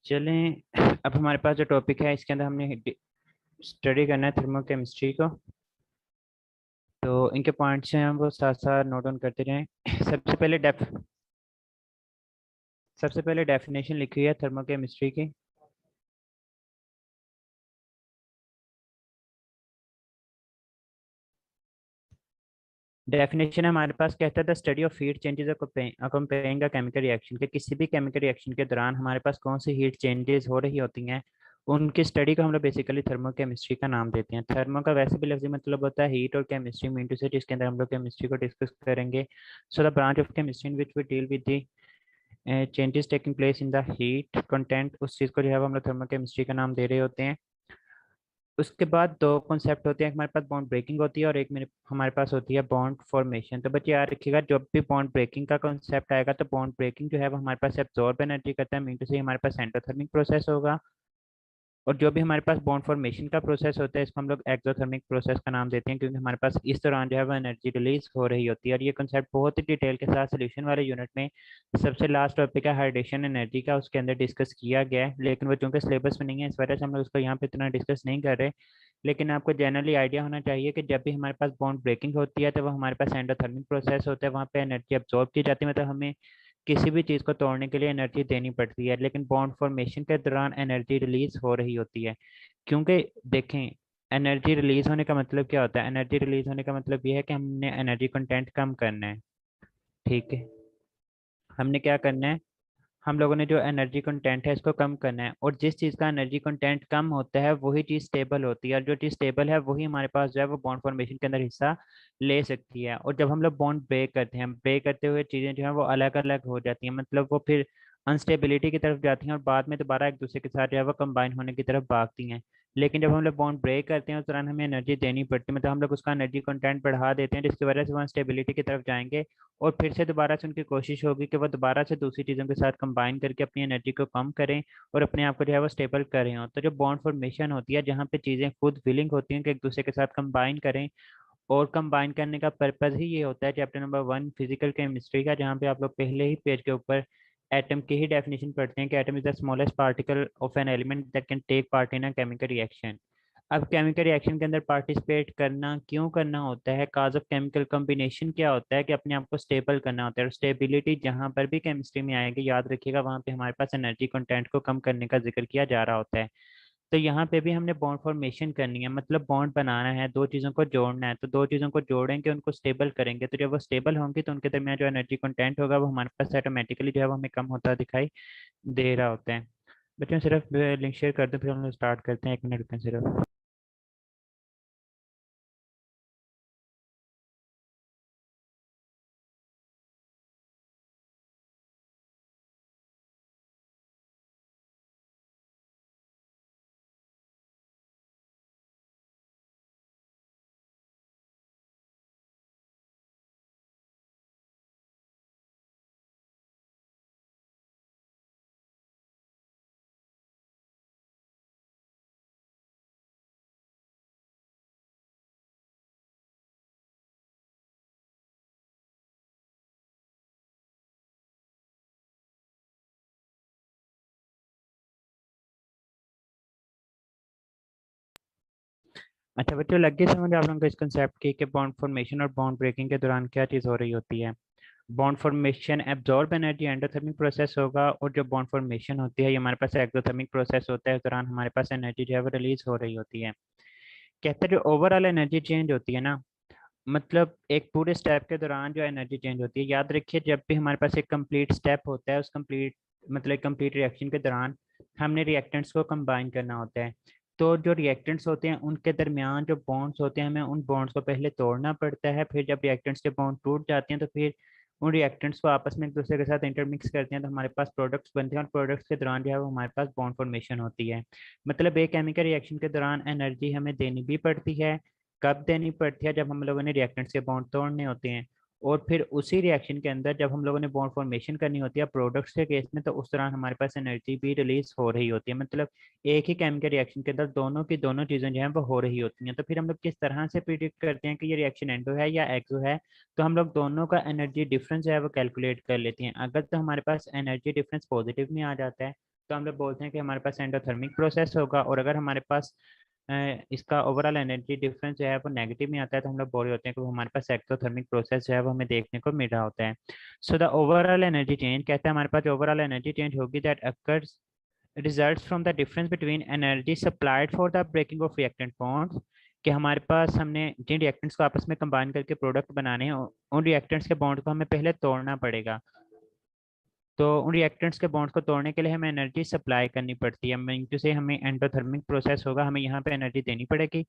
चलें, अब हमारे पास जो टॉपिक है इसके अंदर हमने स्टडी करना है थर्मोकेमिस्ट्री को। तो इनके पॉइंट्स हैं, हम वो साथ साथ नोट डाउन करते रहें। सबसे पहले डेफिनेशन लिखी है थर्मोकेमिस्ट्री की। डेफिनेशन हमारे पास कहता है the study of heat changes accompanying a chemical reaction, के किसी भी केमिकल रिएक्शन के दौरान हमारे पास कौन सी हीट चेंजेस हो रही होती हैं, उनकी स्टडी को हम लोग बेसिकली थर्मोकेमिस्ट्री का नाम देते हैं। थर्मो का वैसे भी लफ्ज़ी मतलब होता है हीट, और केमिस्ट्री मीन टू से जिसके अंदर हम लोग केमिस्ट्री को डिस्कस करेंगे। So the branch of chemistry in which we deal with the changes taking place in the heat content, उस चीज़ को जो है वो हम लोग थर्मोकेमिस्ट्री का नाम दे रहे होते हैं। उसके बाद दो कॉन्सेप्ट होते हैं, एक हमारे पास बॉन्ड ब्रेकिंग होती है और एक मेरे हमारे पास होती है बॉन्ड फॉर्मेशन। तो बच्चे याद रखिएगा, जब भी बॉन्ड ब्रेकिंग का कॉन्सेप्ट आएगा तो बॉन्ड ब्रेकिंग जो है वो हमारे पास एब्जॉर्ब एनर्जी करता है, मीन टू से हमारे पास एंडोथर्मिक प्रोसेस होगा। और जो भी हमारे पास बॉन्ड फॉर्मेशन का प्रोसेस होता है इसको हम लोग एक्सोथर्मिक प्रोसेस का नाम देते हैं, क्योंकि हमारे पास इस दौरान जो है वो एनर्जी रिलीज हो रही होती है। और ये कंसेप्ट बहुत ही डिटेल के साथ सोल्यूशन वाले यूनिट में सबसे लास्ट टॉपिक है हाइड्रेशन एनर्जी का, उसके अंदर डिस्कस किया गया है, लेकिन वो चूंकि सिलेबस में नहीं है इस वजह से हम लोग उसको यहाँ पे इतना डिस्कस नहीं कर रहे। लेकिन आपको जनरली आइडिया होना चाहिए कि जब भी हमारे पास बॉन्ड ब्रेकिंग होती है तो वो हमारे पास एंडोथर्मिक प्रोसेस होता है, वहाँ पे एनर्जी अब्जॉर्ब की जाती है, मतलब हमें किसी भी चीज़ को तोड़ने के लिए एनर्जी देनी पड़ती है। लेकिन बॉन्ड फॉर्मेशन के दौरान एनर्जी रिलीज हो रही होती है, क्योंकि देखें, एनर्जी रिलीज होने का मतलब क्या होता है? एनर्जी रिलीज होने का मतलब ये है कि हमने एनर्जी कंटेंट कम करना है। ठीक है, हमने क्या करना है, हम लोगों ने जो एनर्जी कंटेंट है इसको कम करना है, और जिस चीज़ का एनर्जी कंटेंट कम होता है वही चीज़ स्टेबल होती है, और जो चीज़ स्टेबल है वही हमारे पास जो है वो बॉन्ड फॉर्मेशन के अंदर हिस्सा ले सकती है। और जब हम लोग बॉन्ड ब्रेक करते हैं, ब्रेक करते हुए चीज़ें जो है वो अलग अलग हो जाती हैं, मतलब वो फिर अनस्टेबिलिटी की तरफ जाती हैं और बाद में दोबारा एक दूसरे के साथ जो है वो कंबाइन होने की तरफ भागती हैं। लेकिन जब हम लोग बॉन्ड ब्रेक करते हैं उस दौरान हमें एनर्जी देनी पड़ती है, मतलब हम लोग उसका एनर्जी कंटेंट बढ़ा देते हैं, जिसकी वजह से वो स्टेबिलिटी की तरफ जाएंगे और फिर से दोबारा से उनकी कोशिश होगी कि वो दोबारा से दूसरी चीज़ों के साथ कंबाइन करके अपनी एनर्जी को कम करें और अपने आप को जो है वो स्टेबल करें। हो तो जो बॉन्ड फॉर्मेशन होती है, जहाँ पे चीज़ें खुद विलिंग होती हैं कि एक दूसरे के साथ कंबाइन करें, और कंबाइन करने का पर्पज ही ये होता है चैप्टर नंबर 1 फिजिकल केमिस्ट्री का, जहाँ पे आप लोग पहले ही पेज के ऊपर एटम की ही डेफिनेशन पढ़ते हैं कि atom is the smallest particle of an element that can take part in a chemical reaction. अब केमिकल रिएक्शन के अंदर पार्टिसिपेट करना क्यों करना होता है, काज ऑफ केमिकल कॉम्बिनेशन क्या होता है, कि अपने आप को स्टेबल करना होता है। और स्टेबिलिटी जहाँ पर भी केमिस्ट्री में आएगी याद रखिएगा, वहाँ पे हमारे पास एनर्जी कंटेंट को कम करने का जिक्र किया जा रहा होता है। तो यहाँ पे भी हमने बॉन्ड फॉर्मेशन करनी है, मतलब बॉन्ड बनाना है, दो चीज़ों को जोड़ना है। तो दो चीज़ों को जोड़ेंगे, उनको स्टेबल करेंगे, तो जब वो स्टेबल होंगी तो उनके दरमियान जो एनर्जी कंटेंट होगा वो हमारे पास ऑटोमेटिकली जो है वो हमें कम होता दिखाई दे रहा होता है। बच्चों सिर्फ लिंक शेयर कर दो, फिर हम लोग स्टार्ट करते हैं, 1 मिनट रुकें सिर्फ। अच्छा बच्चों, लग गई समझ आप लोगों को इस कंसेप्ट की कि बॉन्ड फॉर्मेशन और बॉन्ड ब्रेकिंग के दौरान क्या चीज़ हो रही होती है? Bond formation absorb energy endothermic process होगा, और जो बॉन्ड फॉर्मेशन होती है ये हमारे पास एक्सोथर्मिक प्रोसेस होता है, इस दौरान हमारे पास एनर्जी जो है वो रिलीज हो रही होती है। कहते हैं जो ओवरऑल एनर्जी चेंज होती है ना, मतलब एक पूरे स्टेप के दौरान जो एनर्जी चेंज होती है, याद रखिए जब भी हमारे पास एक कंप्लीट स्टेप होता है, उस कंप्लीट मतलब कंप्लीट रिएक्शन के दौरान हमने रिएक्टेंट्स को कंबाइन करना होता है। तो जो रिएक्टेंट्स होते हैं उनके दरमियान जो बॉन्ड्स होते हैं, हमें उन बॉन्ड्स को पहले तोड़ना पड़ता है, फिर जब रिएक्टेंट्स के बॉन्ड टूट जाते हैं तो फिर उन रिएक्टेंट्स को आपस में एक दूसरे के साथ इंटरमिक्स करते हैं, तो हमारे पास प्रोडक्ट्स बनते हैं, और प्रोडक्ट्स के दौरान जो है वो हमारे पास बॉन्ड फॉर्मेशन होती है। मतलब एक केमिकल रिएक्शन के दौरान एनर्जी हमें देनी भी पड़ती है। कब देनी पड़ती है? जब हम लोगों ने रिएक्टेंट्स के बॉन्ड तोड़ने होते हैं, और फिर उसी रिएक्शन के अंदर जब हम लोगों ने बॉन्ड फॉर्मेशन करनी होती है प्रोडक्ट्स के केस में, तो उस दौरान हमारे पास एनर्जी भी रिलीज हो रही होती है। मतलब एक ही केमिकल रिएक्शन के अंदर दोनों की दोनों चीज़ें जो हैं वो हो रही होती हैं। तो फिर हम लोग किस तरह से प्रिडिक्ट करते हैं कि ये रिएक्शन एंडो है या एक्सो है? तो हम लोग दोनों का एनर्जी डिफरेंस जो है वो कैलकुलेट कर लेते हैं। अगर तो हमारे पास एनर्जी डिफरेंस पॉजिटिव में आ जाता है तो हम लोग बोलते हैं कि हमारे पास एंडोथर्मिक प्रोसेस होगा। और अगर हमारे पास इसका ओवरऑल एनर्जी डिफरेंस जो है वो नेगेटिव में आता है तो हम लोग बोल रहे होते हैं कि वो हमारे पास एक्सोथर्मिक प्रोसेस जो है वो हमें देखने को मिल रहा होता है। So the overall energy change कहता है हमारे पास ओवरऑल एनर्जी चेंज होगी that occurs results from the difference between energy supplied for the breaking of reactant bonds, कि हमारे पास हमने जिन रिएक्टेंट्स को आपस में कंबाइन करके प्रोडक्ट बनाने हैं उन रिएक्टेंट्स के बॉन्ड को हमें पहले तोड़ना पड़ेगा। तो उन रिएक्टेंट्स के बॉन्ड्स को तोड़ने के लिए हमें एनर्जी सप्लाई करनी पड़ती है, मीन टू से हमें एंडोथर्मिक प्रोसेस होगा, हमें यहाँ पे एनर्जी देनी पड़ेगी।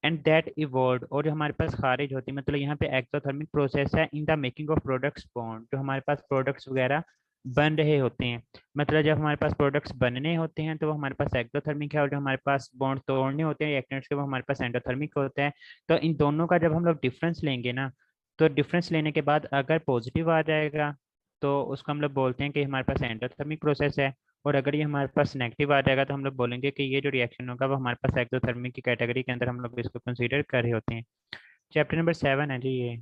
एंड दैट इवॉल्व, और जो हमारे पास खारिज होती है मतलब यहाँ पे एक्सोथर्मिक प्रोसेस है in the making of products bond, जो हमारे पास प्रोडक्ट्स वगैरह बन रहे होते हैं। मतलब जब हमारे पास प्रोडक्ट्स बनने होते हैं तो वो हमारे पास एक्सोथर्मिक है, और जो हमारे पास बॉन्ड तोड़ने होते हैं रिएक्टेंट्स के वो हमारे पास एंडोथर्मिक होते हैं। तो इन दोनों का जब हम लोग डिफरेंस लेंगे ना, तो डिफरेंस लेने के बाद अगर पॉजिटिव आ जाएगा तो उसको हम लोग बोलते हैं कि हमारे पास एंडोथर्मिक प्रोसेस है। और अगर ये हमारे पास नेगेटिव आ जाएगा तो हम लोग बोलेंगे कि ये जो रिएक्शन होगा वो हमारे पास एक्सोथर्मिक की कैटेगरी के अंदर हम लोग इसको कंसीडर कर रहे होते हैं। चैप्टर नंबर 7 है जी ये।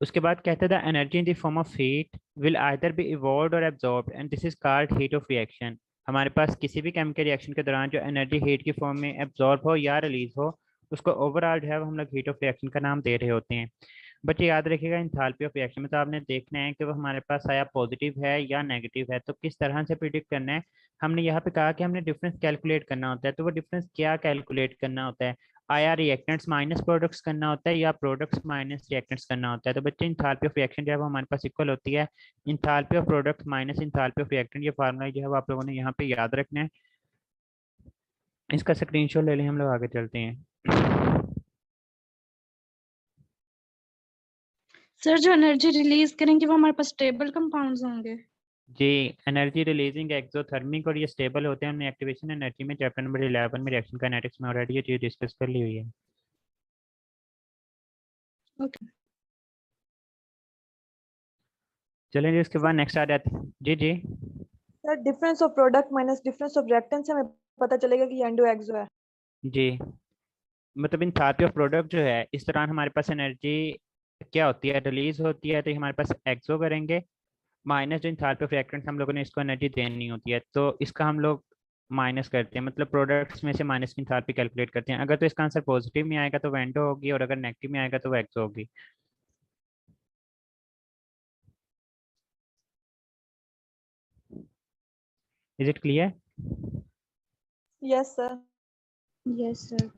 उसके बाद कहते हैं the energy in the form of heat will either be evolve or absorbed and this is called heat of reaction. हमारे पास किसी भी केमिकल रिएक्शन के दौरान जो एनर्जी हीट की फॉर्म में एब्जॉर्ब हो या रिलीज हो उसको ओवरऑल जो है वो हम लोग हीट ऑफ रिएक्शन का नाम दे रहे होते हैं। बच्चे याद रखिएगा इंथैल्पी ऑफ रिएक्शन में तो आपने देखना है कि वो हमारे पास आया पॉजिटिव है या नेगेटिव है, तो किस तरह से प्रिडिक्ट करना है। हमने यहाँ पे कहा कि हमने डिफरेंस कैलकुलेट करना होता है, तो वो डिफरेंस क्या कैलकुलेट करना होता है, आया रिएक्टेंट्स माइनस प्रोडक्ट्स करना होता है या प्रोडक्ट्स माइनस रिएक्टेंट्स करना होता है। तो बच्चे इंथैल्पी ऑफ रिएक्शन जो है वो हमारे पास इक्वल होती है enthalpy of product minus enthalpy of reactant. ये फार्मूला जो है वो आप लोगों ने यहाँ पे याद रखना है, इसका स्क्रीनशॉट ले लें, हम लोग आगे चलते हैं। सर जो एनर्जी रिलीज करेंगे वो हमारे पास स्टेबल कंपाउंड्स होंगे। जी, एनर्जी रिलीजिंग एक्सोथर्मिक और ये स्टेबल होते हैं। हमने एक्टिवेशन एनर्जी में चैप्टर नंबर 11 में रिएक्शन काइनेटिक्स में ऑलरेडी ये चीज डिस्कस कर ली हुई है। ओके चलें जी, इसके बाद नेक्स्ट आ जाते हैं। जी जी sir difference of product minus difference of reactant से हमें पता चलेगा कि एंडो एक्सो है। जी, मतलब इन थेरेपी ऑफ प्रोडक्ट जो है इस दौरान हमारे पास एनर्जी क्या होती है, रिलीज होती है, तो ये हमारे पास एक्सो करेंगे माइनस जो इंथैल्पी ऑफ रिएक्टेंट्स हम लोगों ने इसको एनर्जी देनी होती है तो इसका हम लोग माइनस करते हैं, मतलब प्रोडक्ट्स में से माइनस की इंथैल्पी कैलकुलेट करते हैं। अगर तो इसका आंसर पॉजिटिव में आएगा तो वेंडो होगी, और अगर नेगेटिव में आएगा तो वो एक्सो होगी। Is it clear? Yes sir. Yes sir.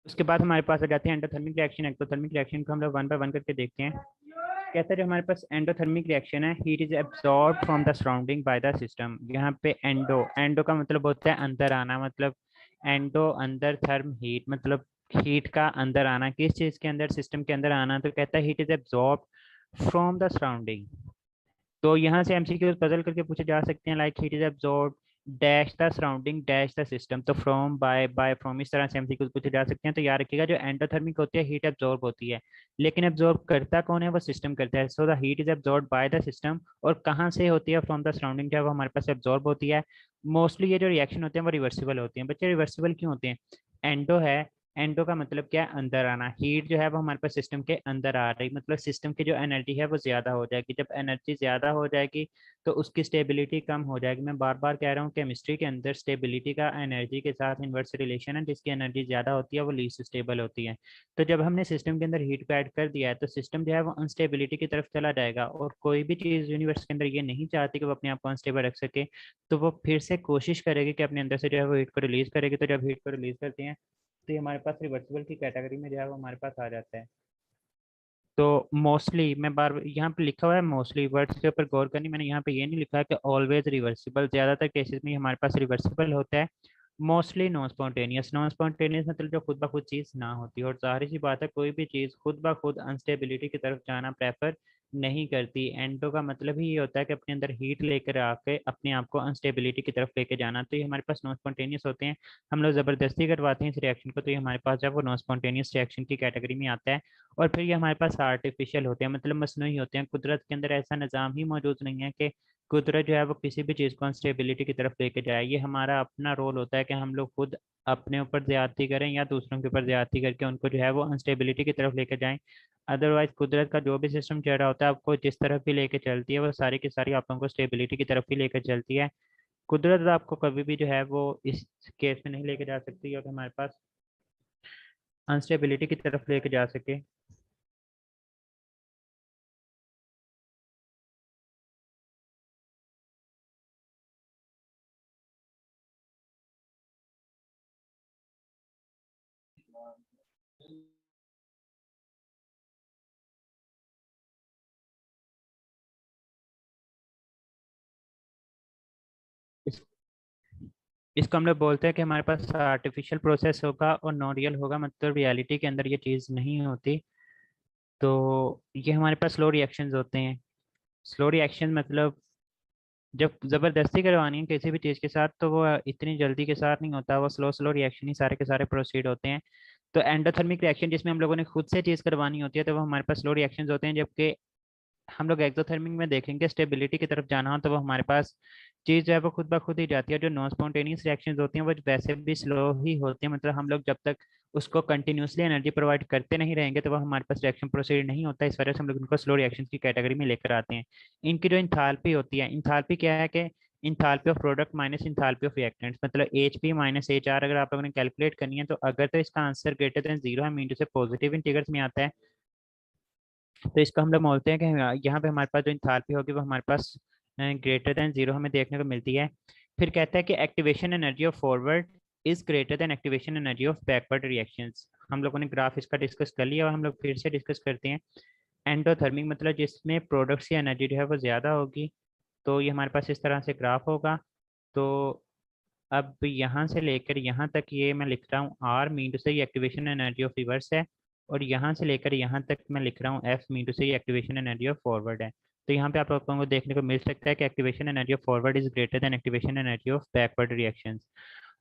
उसके बाद हमारे पास आ जाते हैं एंडोथर्मिक रिएक्शन एक्टोथर्मिक रिएक्शन को हम लोग वन बाय वन करके देखते हैं। कहते हैं जो हमारे पास एंडोथर्मिक रिएक्शन है, heat is absorb from the surrounding bye the system. यहाँ पे एंडो एंडो का मतलब होता है अंदर आना, मतलब एंडो अंदर, थर्म हीट मतलब हीट का अंदर आना, किस चीज के अंदर, सिस्टम के अंदर आना। तो कहता है heat is absorb from the surrounding. तो यहाँ से एमसीक्यूज बदल करके पूछे जा सकते हैं like heat is absorb dash the surrounding dash the system. तो फ्रॉम बाय फ्रॉम इस तरह से एमसीक्यूज पूछे जा सकते हैं। तो याद रखिएगा जो एंडोथर्मिक होती है हीट एब्जॉर्ब होती है, लेकिन एब्जॉर्ब करता कौन है, वो सिस्टम करता है। So the heat is absorb by the system. और कहाँ से होती है, फ्रॉम द सराउंडिंग, जब हमारे पास एब्जॉर्ब होती है। मोस्टली ये जो रिएक्शन होते हैं वो रिवर्सिबल होती हैं। बच्चे रिवर्सिबल क्यों होते हैं? एंडो है, एंडो का मतलब क्या है, अंदर आना। हीट जो है वो हमारे पास सिस्टम के अंदर आ रही, मतलब सिस्टम की जो एनर्जी है वो ज्यादा हो जाएगी। जब एनर्जी ज्यादा हो जाएगी तो उसकी स्टेबिलिटी कम हो जाएगी। मैं बार बार कह रहा हूँ केमिस्ट्री के अंदर स्टेबिलिटी का एनर्जी के साथ इन्वर्स रिलेशन है, जिसकी एनर्जी ज्यादा होती है वो लीस्ट स्टेबल होती है। तो जब हमने सिस्टम के अंदर हीट को ऐड कर दिया है तो सिस्टम जो है वो अनस्टेबिलिटी की तरफ चला जाएगा, और कोई भी चीज यूनिवर्स के अंदर ये नहीं चाहती कि वो अपने आप को अनस्टेबल रख सके, तो वो फिर से कोशिश करेगी कि अपने अंदर से जो है वो हीट को रिलीज करेगी। तो जब हीट को रिलीज करती है तो ये हमारे पास रिवर्सिबल की कैटेगरी में जो है वो हमारे पास आ जाता है। तो मोस्टली मैं बार यहाँ पे लिखा हुआ है मोस्टली, वर्ड्स के ऊपर गौर करनी, मैंने यहाँ पे ये नहीं लिखा है कि ऑलवेज रिवर्सिबल। ज्यादातर केसेस में हमारे पास रिवर्सिबल होता है। Mostly non spontaneous, non spontaneous मतलब जो खुद ब खुद चीज़ ना होती, और जाहिर सी बात है कोई भी चीज़ खुद ब खुद अनस्टेबिलिटी की तरफ जाना प्रेफर नहीं करती। एंडो का मतलब ही ये होता है कि अपने अंदर हीट लेकर आके अपने आप को अनस्टेबिलिटी की तरफ लेके जाना। तो ये हमारे पास नॉन स्पॉन्टेनियस होते हैं। हम लोग ज़बरदस्ती करवाते हैं इस रिएक्शन को, तो ये हमारे पास जब वो नॉन स्पॉन्टेनियस रिएक्शन की कैटेगरी में आता है। और फिर ये हमारे पास आर्टिफिशियल होते हैं, मतलब मसनूई होते हैं। कुदरत के अंदर ऐसा निज़ाम ही मौजूद नहीं है कि कुदरत जो है वो किसी भी चीज़ को अनस्टेबिलिटी की तरफ लेके जाए। ये हमारा अपना रोल होता है कि हम लोग खुद अपने ऊपर ज्यादती करें या दूसरों के ऊपर ज्यादती करके उनको जो है वो अनस्टेबिलिटी की तरफ लेके जाएं। अदरवाइज कुदरत का जो भी सिस्टम चल रहा होता है आपको जिस तरफ भी लेके चलती है वो सारी की सारी आप लोगों को स्टेबिलिटी की तरफ ही लेकर चलती है। कुदरत आपको कभी भी जो है वो इस केस में नहीं लेके जा सकती क्योंकि हमारे पास अनस्टेबिलिटी की तरफ लेके जा सके। इस, इसको हम लोग बोलते हैं कि हमारे पास आर्टिफिशियल प्रोसेस होगा और नॉन रियल होगा, मतलब रियलिटी के अंदर ये चीज़ नहीं होती। तो ये हमारे पास स्लो रिएक्शंस होते हैं। स्लो रिएक्शन मतलब जब ज़बरदस्ती करवानी है किसी भी चीज़ के साथ तो वो इतनी जल्दी के साथ नहीं होता, वो स्लो स्लो रिएक्शन ही सारे के सारे प्रोसीड होते हैं। तो एंडोथर्मिक रिएक्शन जिसमें हम लोगों ने खुद से चीज़ करवानी होती है तो वो हमारे पास स्लो रिएक्शंस होते हैं। जबकि हम लोग एक्सोथर्मिक में देखेंगे स्टेबिलिटी की तरफ जाना हो तो वो हमारे पास चीज़ जो है वो खुद ब खुद ही जाती है। जो नॉन स्पॉन्टेनियस रिएक्शंस होती हैं वो वैसे भी स्लो ही होती हैं, मतलब हम लोग जब तक उसको कंटिन्यूसली एनर्जी प्रोवाइड करते नहीं रहेंगे तो वो हमारे पास रिएक्शन प्रोसीड नहीं होता। इस वजह से हम लोग इनको स्लो रिएक्शन की कैटेगरी में लेकर आते हैं। इनकी जो इंथाल्पी होती है, इंथाल्पी क्या है कि enthalpy of product minus enthalpy of reactants, मतलब H P minus H R अगर आप लोगों ने कैलकुलेट करनी है तो अगर तो इसका आंसर ग्रेटर देन जीरो है मीन टू से पॉजिटिव इंटीग्रल्स में आता है तो इसको हम लोग बोलते हैं कि यहाँ पे हमारे पास जो इंथाल्पी होगी वो हमारे पास ग्रेटर देन जीरो हमें देखने को मिलती है। फिर कहता है कि activation energy of forward is greater than activation energy of backward reactions. हम लोगों ने ग्राफ इसका डिस्कस कर लिया और हम लोग फिर से डिस्कस करते हैं। एंडोथर्मिक मतलब जिसमें प्रोडक्ट्स की एनर्जी जो है वो ज़्यादा होगी, तो ये हमारे पास इस तरह से ग्राफ होगा। तो अब यहाँ से लेकर यहाँ तक ये मैं लिख रहा हूँ आर मीन टू से ये एक्टिवेशन एनर्जी ऑफ रिवर्स है, और यहाँ से लेकर यहाँ तक मैं लिख रहा हूँ एफ मीन टू से ये एक्टिवेशन एनर्जी ऑफ फॉरवर्ड है। तो यहाँ पे आप लोगों को देखने को मिल सकता है कि activation energy of forward is greater than activation energy of backward reactions.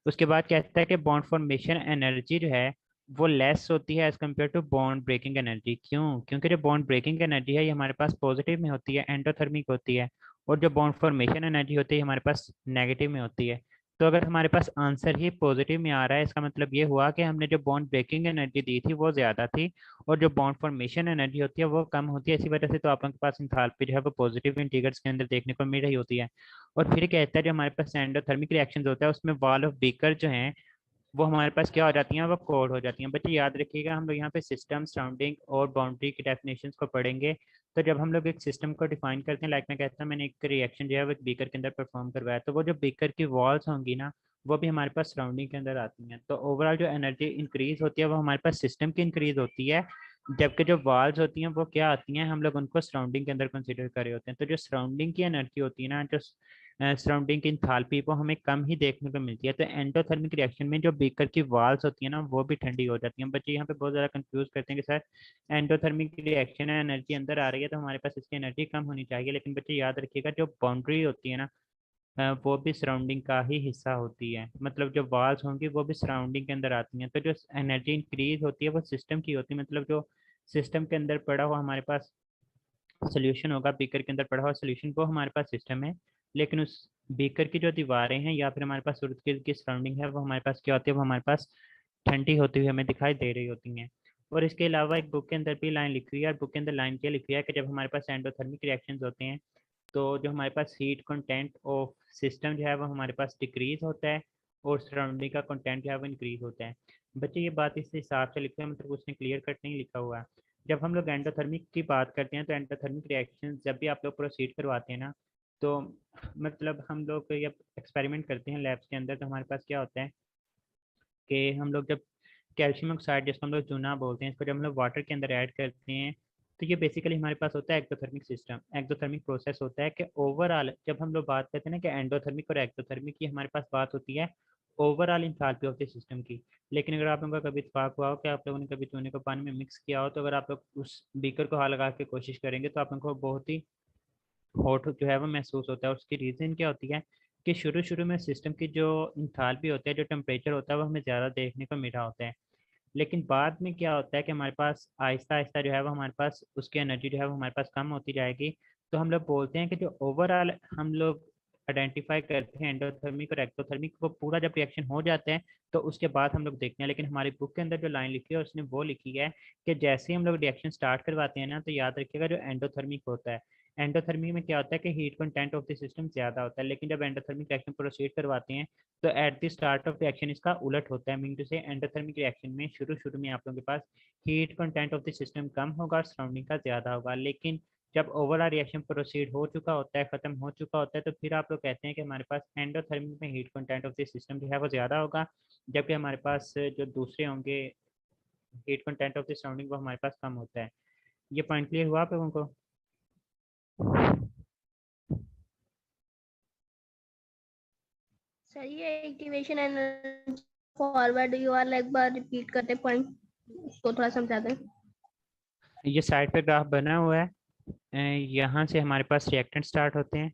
उसके बाद कहता है कि बॉन्ड फॉर्मेशन एनर्जी जो है वो लेस होती है as compare to bond breaking energy. क्यों? क्योंकि जो बॉन्ड ब्रेकिंग एनर्जी है ये हमारे पास पॉजिटिव में होती है, एंडोथर्मिक होती है, और जो बॉन्ड फॉर्मेशन एनर्जी होती है हमारे पास नेगेटिव में होती है। तो अगर हमारे पास आंसर ही पॉजिटिव में आ रहा है इसका मतलब ये हुआ कि हमने जो बॉन्ड ब्रेकिंग एनर्जी दी थी वो ज़्यादा थी और जो बॉन्ड फॉर्मेशन एनर्जी होती है वो कम होती है। इसी वजह से तो आप लोगों के पास इंथाल्पी जो है वो पॉजिटिव इंटीग्रल्स के अंदर देखने को मिल रही होती है। और फिर कहता है जो हमारे पास एंडोथर्मिक रिएक्शन होता है उसमें वॉल ऑफ बीकर जो है वो हमारे पास क्या हो जाती हैं, वो कोड हो जाती हैं। बच्चे याद रखिएगा हम लोग यहाँ पे सिस्टम, सराउंडिंग और बाउंड्री की डेफिनेशंस को पढ़ेंगे। तो जब हम लोग एक सिस्टम को डिफाइन करते हैं, लाइक मैं कहता हूँ मैंने एक रिएक्शन जो है वो एक बीकर के अंदर परफॉर्म करवाया, तो वो जो बीकर की वॉल्स होंगी ना वो भी हमारे पास सराउंडिंग के अंदर आती हैं। तो ओवरऑल जो एनर्जी इंक्रीज होती है वो हमारे पास सिस्टम की इंक्रीज होती है, जबकि जो वॉल्स होती हैं वो क्या आती हैं, हम लोग उनको सराउंडिंग के अंदर कंसिडर कर रहे होते हैं। तो जो सराउंडिंग की एनर्जी होती है ना, जो सराउंडिंग की इंथाल्पी वो हमें कम ही देखने को मिलती है। तो एंडोथर्मिक रिएक्शन में जो बीकर की वाल्स होती है ना वो भी ठंडी हो जाती हैं। बच्चे यहाँ पे बहुत ज़्यादा कंफ्यूज करते हैं कि सर एंडोथर्मिक रिएक्शन है, एनर्जी अंदर आ रही है तो हमारे पास इसकी एनर्जी कम होनी चाहिए, लेकिन बच्चे याद रखिएगा जो बाउंड्री होती है ना वो भी सराउंडिंग का ही हिस्सा होती है, मतलब जो वाल्स होंगी वो भी सराउंडिंग के अंदर आती हैं। तो जो एनर्जी इंक्रीज होती है वो सिस्टम की होती है, मतलब जो सिस्टम के अंदर पड़ा हुआ हमारे पास सोल्यूशन होगा, बीकर के अंदर पड़ा हुआ सोल्यूशन वो हमारे पास सिस्टम है, लेकिन उस बीकर की जो दीवारें हैं या फिर हमारे पास सूरज की सराउंडिंग है वो हमारे पास क्या होती है, वो हमारे पास ठंडी होती हुई हमें दिखाई दे रही होती हैं। और इसके अलावा एक बुक के अंदर भी लाइन लिखी हुई है, और बुक के अंदर लाइन क्या लिखी है कि जब हमारे पास एंडोथर्मिक रिएक्शंस होते हैं तो जो हमारे पास हीट कंटेंट ऑफ सिस्टम जो है वो हमारे पास डिक्रीज होता है और सराउंडिंग का कंटेंट जो है वो इंक्रीज होता है। बच्चे ये बात इस हिसाब से लिखा है, मतलब उसने क्लियर कट नहीं लिखा हुआ है। जब हम लोग एंडोथर्मिक की बात करते हैं तो एंडोथर्मिक रिएक्शन जब भी आप लोग प्रोसीड करवाते हैं ना, तो मतलब हम लोग जब एक्सपेरिमेंट करते हैं लैब्स के अंदर तो हमारे पास क्या होता है कि हम लोग जब कैल्शियम ऑक्साइड जिसको हम लोग चूना बोलते हैं इसको जब हम लोग वाटर के अंदर ऐड करते हैं तो ये बेसिकली हमारे पास होता है एक्टोथर्मिक सिस्टम, एक्टोथर्मिक प्रोसेस होता है कि ओवरऑल जब हम लोग बात करते हैं ना कि एंडोथर्मिक और एक्टोथर्मिक की हमारे पास बात होती है overall enthalpy of the system की। लेकिन अगर आप लोगों का कभी इत्तेफाक हुआ हो कि आप लोगों ने कभी चूने को पानी में मिक्स किया हो तो अगर आप लोग उस बीकर को हाथ लगा के कोशिश करेंगे तो आप लोगों को बहुत ही हॉट जो है वो महसूस होता है। उसकी रीज़न क्या होती है कि शुरू शुरू में सिस्टम की जो इंथाल्पी होता है, जो टेम्परेचर होता है वो हमें ज़्यादा देखने को मिला होता है, लेकिन बाद में क्या होता है कि हमारे पास आहिस्ता आहिस्ता जो है वो हमारे पास उसकी एनर्जी जो है वो हमारे पास कम होती जाएगी। तो हम लोग बोलते हैं कि जो ओवरऑल हम लोग आइडेंटिफाई करते हैं एंडोथर्मिक और एक्टोथर्मिक, वो पूरा जब रिएक्शन हो जाता है तो उसके बाद हम लोग देखते हैं। लेकिन हमारी बुक के अंदर जो लाइन लिखी है उसने वो लिखी है कि जैसे ही हम लोग रिएक्शन स्टार्ट करवाते हैं ना, तो याद रखिएगा जो एंडोथर्मिक होता है, एंडोथर्मिक में क्या होता है कि heat content of the system ज्यादा होता है, लेकिन जब एंडोथर्मिक रिएक्शन प्रोसीड करवाते हैं तो at the start of reaction इसका उलट होता है। Mean to say endothermic reaction में शुरू शुरू में आप लोगों के पास heat content of the system कम होगा और सराउंडिंग का ज्यादा होगा, लेकिन जब ओवरऑल रिएक्शन प्रोसीड हो चुका होता है, खत्म हो चुका होता है, तो फिर आप लोग कहते हैं कि हमारे पास एंडोथर्मिक में heat content of the system जो है वो ज्यादा होगा, जबकि हमारे पास जो दूसरे होंगे heat content of the surrounding वो हमारे पास कम होता है। ये पॉइंट क्लियर हुआ आप लोगों को? सर ये activation energy forward you are एक बार रिपीट करते पॉइंट उसको थोड़ा समझा दें। ये साइड पे ग्राफ बना हुआ है, यहाँ से हमारे पास रिएक्टेंट स्टार्ट होते हैं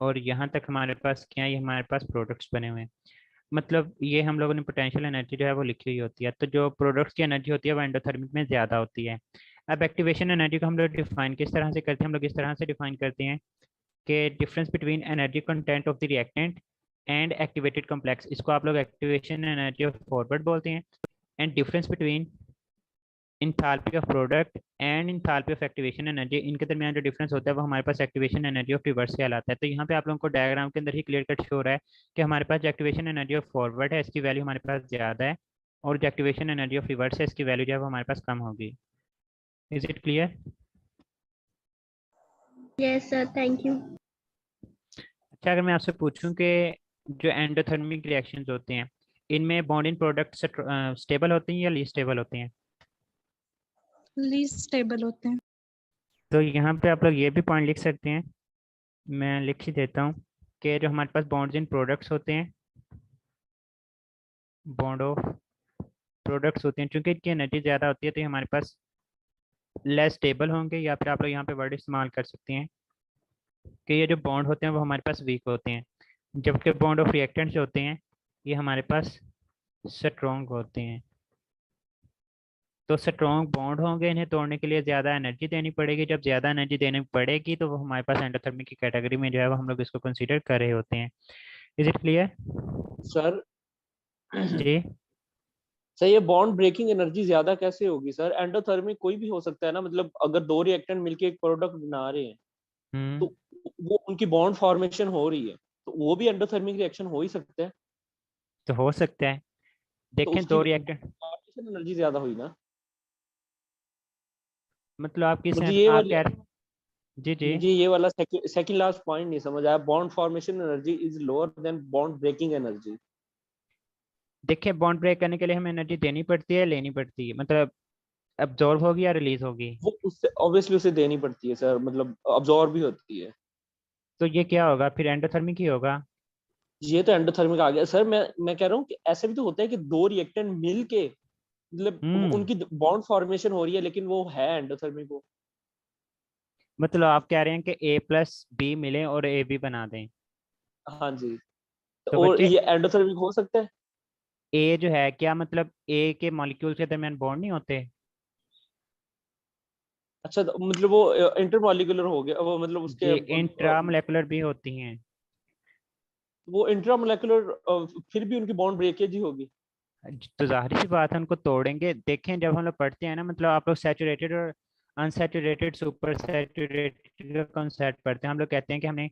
और यहाँ तक हमारे पास क्या, ये हमारे पास प्रोडक्ट्स बने हुए हैं। मतलब ये हम लोगों ने पोटेंशियल एनर्जी जो है वो लिखी हुई होती है, तो जो प्रोडक्ट्स की एनर्जी होती है वो एंडोथर्मिक में ज़्यादा होती है। अब एक्टिवेशन एनर्जी को हम लोग डिफाइन किस तरह से करते हैं, हम लोग इस तरह से डिफाइन करते हैं कि difference between energy content of the reactant and activated complex, इसको आप लोग एक्टिवेशन एनर्जी ऑफ फॉरवर्ड बोलते हैं। And difference between enthalpy of product and enthalpy of activation energy, इनके दरमियान जो डिफरेंस होता है वो हमारे पास एक्टिवेशन एनर्जी ऑफ रिवर्स कहलाता है। तो यहाँ पे आप लोगों को डायग्राम के अंदर ही क्लियर कट शो हो रहा है कि हमारे पास जो एक्टिवेशन एनर्जी ऑफ फॉरवर्ड है इसकी वैल्यू हमारे पास ज़्यादा है, और जो एक्टिवेशन एनर्जी ऑफ रिवर्स है इसकी वैल्यू जो है वो हमारे पास कम होगी। Is it clear? Yes sir, thank you. अच्छा, अगर मैं आपसे पूछूं कि जो एंडोथर्मिक रिएक्शंस होते हैं इनमें बॉन्ड इन प्रोडक्ट स्टेबल होते हैं या लीस्ट स्टेबल होते हैं? लीस्ट स्टेबल होते हैं। तो यहाँ पे आप लोग ये भी पॉइंट लिख सकते हैं, मैं लिख ही देता हूँ कि जो हमारे पास बॉन्ड्स इन प्रोडक्ट्स होते हैं, बॉन्ड ऑफ प्रोडक्ट्स होते हैं, चूंकि इनकी एनर्जी ज़्यादा होती है तो ये हमारे पास लेस स्टेबल होंगे, या फिर आप लोग यहाँ पे वर्ड इस्तेमाल कर सकते हैं कि ये जो बॉन्ड होते हैं वो हमारे पास वीक होते हैं, जबकि बॉन्ड ऑफ रिएक्टेंट्स होते हैं ये हमारे पास स्ट्रॉन्ग होते हैं। तो स्ट्रॉन्ग बॉन्ड होंगे, इन्हें तोड़ने के लिए ज़्यादा एनर्जी देनी पड़ेगी, जब ज़्यादा एनर्जी देनी पड़ेगी तो वो हमारे पास एंडोथर्मिक की कैटेगरी में जो है वो हम लोग इसको कंसीडर कर रहे होते हैं। Is it clear sir? जी? सर ये बॉन्ड ब्रेकिंग एनर्जी ज्यादा कैसे होगी सर? एंडोथर्मिक कोई भी हो सकता है ना, मतलब अगर दो रिएक्टेंट मिलके एक प्रोडक्ट बना रहे हैं तो वो उनकी बॉन्ड फॉर्मेशन हो रही है, तो वो भी एंडोथर्मिक रिएक्शन हो ही सकता है। तो हो सकता है, तो देखें उसकी दो रिएक्टेंट, फॉर्मेशन एनर्जी ज्यादा हुई ना। मतलब आपकी मुझे ये आप वाली कह रहे, जी जी, मुझे ये वाला सेकंड लास्ट पॉइंट नहीं समझ आया। Bond formation energy is lower than bond breaking energy. देखिए बॉन्ड ब्रेक करने के लिए हमें एनर्जी देनी पड़ती है, लेनी पड़ती है, मतलब अब्जॉर्ब होगी या रिलीज होगी? वो उससे ऑब्वियसली उसे देनी पड़ती है सर, मतलब अब्जॉर्ब भी होती है। तो ये क्या होगा फिर, एंडोथर्मिक ही होगा। ये तो एंडोथर्मिक आ गया सर। मैं कह रहा हूँ कि ऐसे भी तो होता है कि दो रिएक्टेंट मिल के, मतलब उनकी बॉन्ड फॉर्मेशन हो रही है लेकिन वो है एंडोथर्मिक वो। मतलब आप कह रहे हैं कि ए प्लस बी मिले और ए बी बना दें? हाँ जी, तो और बच्चे ये एंडोथर्मिक हो सकता है। ए जो है, क्या मतलब ए के मॉलिक्यूल्स के दरमियान बॉन्ड नहीं होते? अच्छा, तो मतलब वो इंटरमॉलिक्यूलर हो गया वो, मतलब उसके जी, इंट्रामोलेकुलर भी होती हैं। वो इंट्रामोलेकुलर फिर भी उनकी बॉन्ड ब्रेकेज ही होगी। तो जाहिर सी बात है उनको तोड़ेंगे। देखें जब हम लोग पढ़ते हैं ना, मतलब आप लोग सैचुरेटेड और अनसैचुरेटेड सुपर सैचुरेटेड का कॉन्सेप्ट पढ़ते हैं, हम लोग कहते हैं कि हमने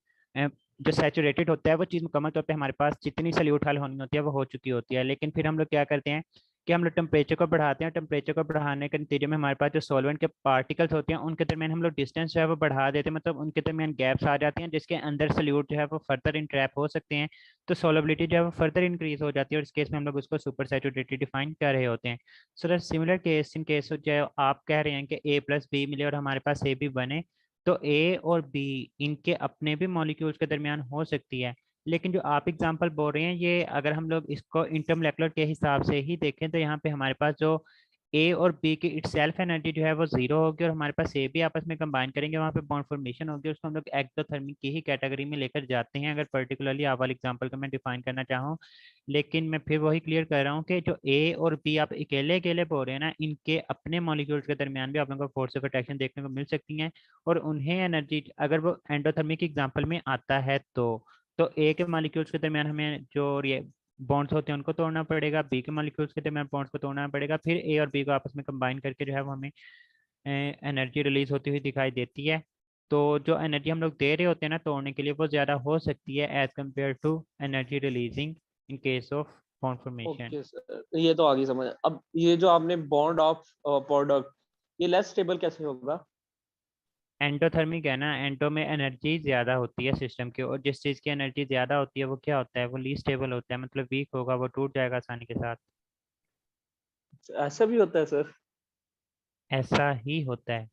जो सैचुरेटेड होता है वो चीज़ मुकम्मल तौर पे हमारे पास जितनी सल्यूट हल होनी होती है वो हो चुकी होती है, लेकिन फिर हम लोग क्या करते हैं कि हम लोग टेम्परेचर को बढ़ाते हैं, टेम्परेचर को बढ़ाने के नतीजे में हमारे पास जो सॉल्वेंट के पार्टिकल्स होते हैं उनके दरमियान हम लोग डिस्टेंस जो है वो बढ़ा देते हैं, मतलब उनके दरमियान गैप्स आ जाती हैं जिसके अंदर सल्यूट जो है वो फर्दर इंट्रैप हो सकते हैं, तो सोलबिलिटी जो है वो फर्दर इंक्रीज हो जाती है, और इस केस में हम लोग उसको सुपर सैचुरेटेड डिफाइन कर रहे होते हैं। So similar case in case जो आप कह रहे हैं कि ए प्लस बी मिले और हमारे पास ए भी बने, तो ए और बी इनके अपने भी मॉलिक्यूल्स के दरमियान हो सकती है, लेकिन जो आप एग्जांपल बोल रहे हैं ये अगर हम लोग इसको इंटरमोलेकुलर के हिसाब से ही देखें तो यहाँ पे हमारे पास जो ए और बी की इटसेल्फ एनर्जी जो है वो जीरो होगी और हमारे पास ए भी आपस में कंबाइन करेंगे, वहाँ पे बॉन्ड फॉर्मेशन होगी, उसको हम लोग एक्सोथर्मिक की ही कैटेगरी में लेकर जाते हैं अगर पर्टिकुलरली आप वाले एग्जांपल को मैं डिफाइन करना चाहूँ। लेकिन मैं फिर वही क्लियर कर रहा हूँ कि जो ए और बी आप अकेले अकेले बोल रहे हैं ना, इनके अपने मॉलिक्यूल्स के दरमियान भी आप लोगों को फोर्स ऑफ अट्रैक्शन देखने को मिल सकती हैं और उन्हें एनर्जी अगर वो एंडोथर्मिक एग्जाम्पल में आता है तो ए के मॉलिक्यूल्स के दरमियान हमें जो बॉन्ड्स होते हैं उनको तोड़ना पड़ेगा, बी के मॉलिक्यूल्स के दरमियान बॉन्ड्स को तोड़ना पड़ेगा, फिर ए और बी को आपस में कंबाइन करके जो है वो हमें एनर्जी रिलीज होती हुई दिखाई देती है। तो जो एनर्जी हम लोग दे रहे होते हैं ना तोड़ने के लिए वो ज़्यादा हो सकती है as compare to energy releasing in case of bond formation. Okay sir, ये तो आगे समझ। अब ये जो आपने बॉन्ड ऑफ प्रोडक्ट, ये लेस स्टेबल कैसे होगा? एंडोथर्मिक है ना, एंडो में एनर्जी ज़्यादा होती है सिस्टम की, और जिस चीज़ की एनर्जी ज़्यादा होती है वो क्या होता है, वो लीस्ट स्टेबल होता है, मतलब वीक होगा, वो टूट जाएगा आसानी के साथ। ऐसा भी होता है सर? ऐसा ही होता है।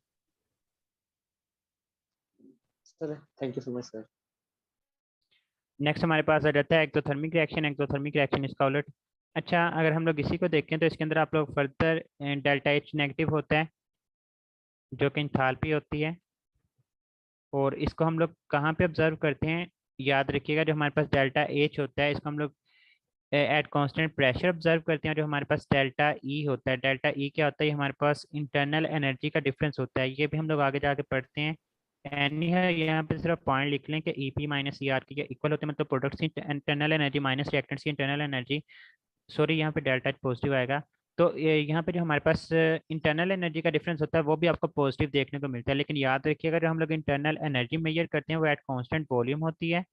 Sir thank you so much sir. Next हमारे पास आ जाता है एक्सोथर्मिक रिएक्शन। एक्सोथर्मिक रिएक्शन इसका उलट। अच्छा, अगर हम लोग इसी को देखें तो इसके अंदर आप लोग फर्दर डेल्टा एच नेगेटिव होता है जो कि इंथाल्पी होती है, और इसको हम लोग कहाँ पे ऑब्जर्व करते हैं, याद रखिएगा जो हमारे पास डेल्टा एच होता है इसको हम लोग एट कांस्टेंट प्रेशर ऑब्जर्व करते हैं। जो हमारे पास डेल्टा ई होता है, डेल्टा ई क्या होता है, ये हमारे पास इंटरनल एनर्जी का डिफरेंस होता है, ये भी हम लोग आगे जाके पढ़ते हैं। एनी है, यहाँ पे सिर्फ पॉइंट लिख लें कि E P minus E R की इक्वल होते हैं, मतलब प्रोडक्ट्स की इंटरनल एनर्जी माइनस रिएक्टेंट्स की इंटरनल एनर्जी। सॉरी, यहाँ पे डेल्टा पॉजिटिव आएगा। तो यहाँ पे जो हमारे पास इंटरनल एनर्जी का डिफरेंस होता है वो भी आपको पॉजिटिव देखने को मिलता है, लेकिन याद रखिएगा जो हम लोग इंटरनल एनर्जी मेजर करते हैं वो एट कांस्टेंट वॉल्यूम होती है,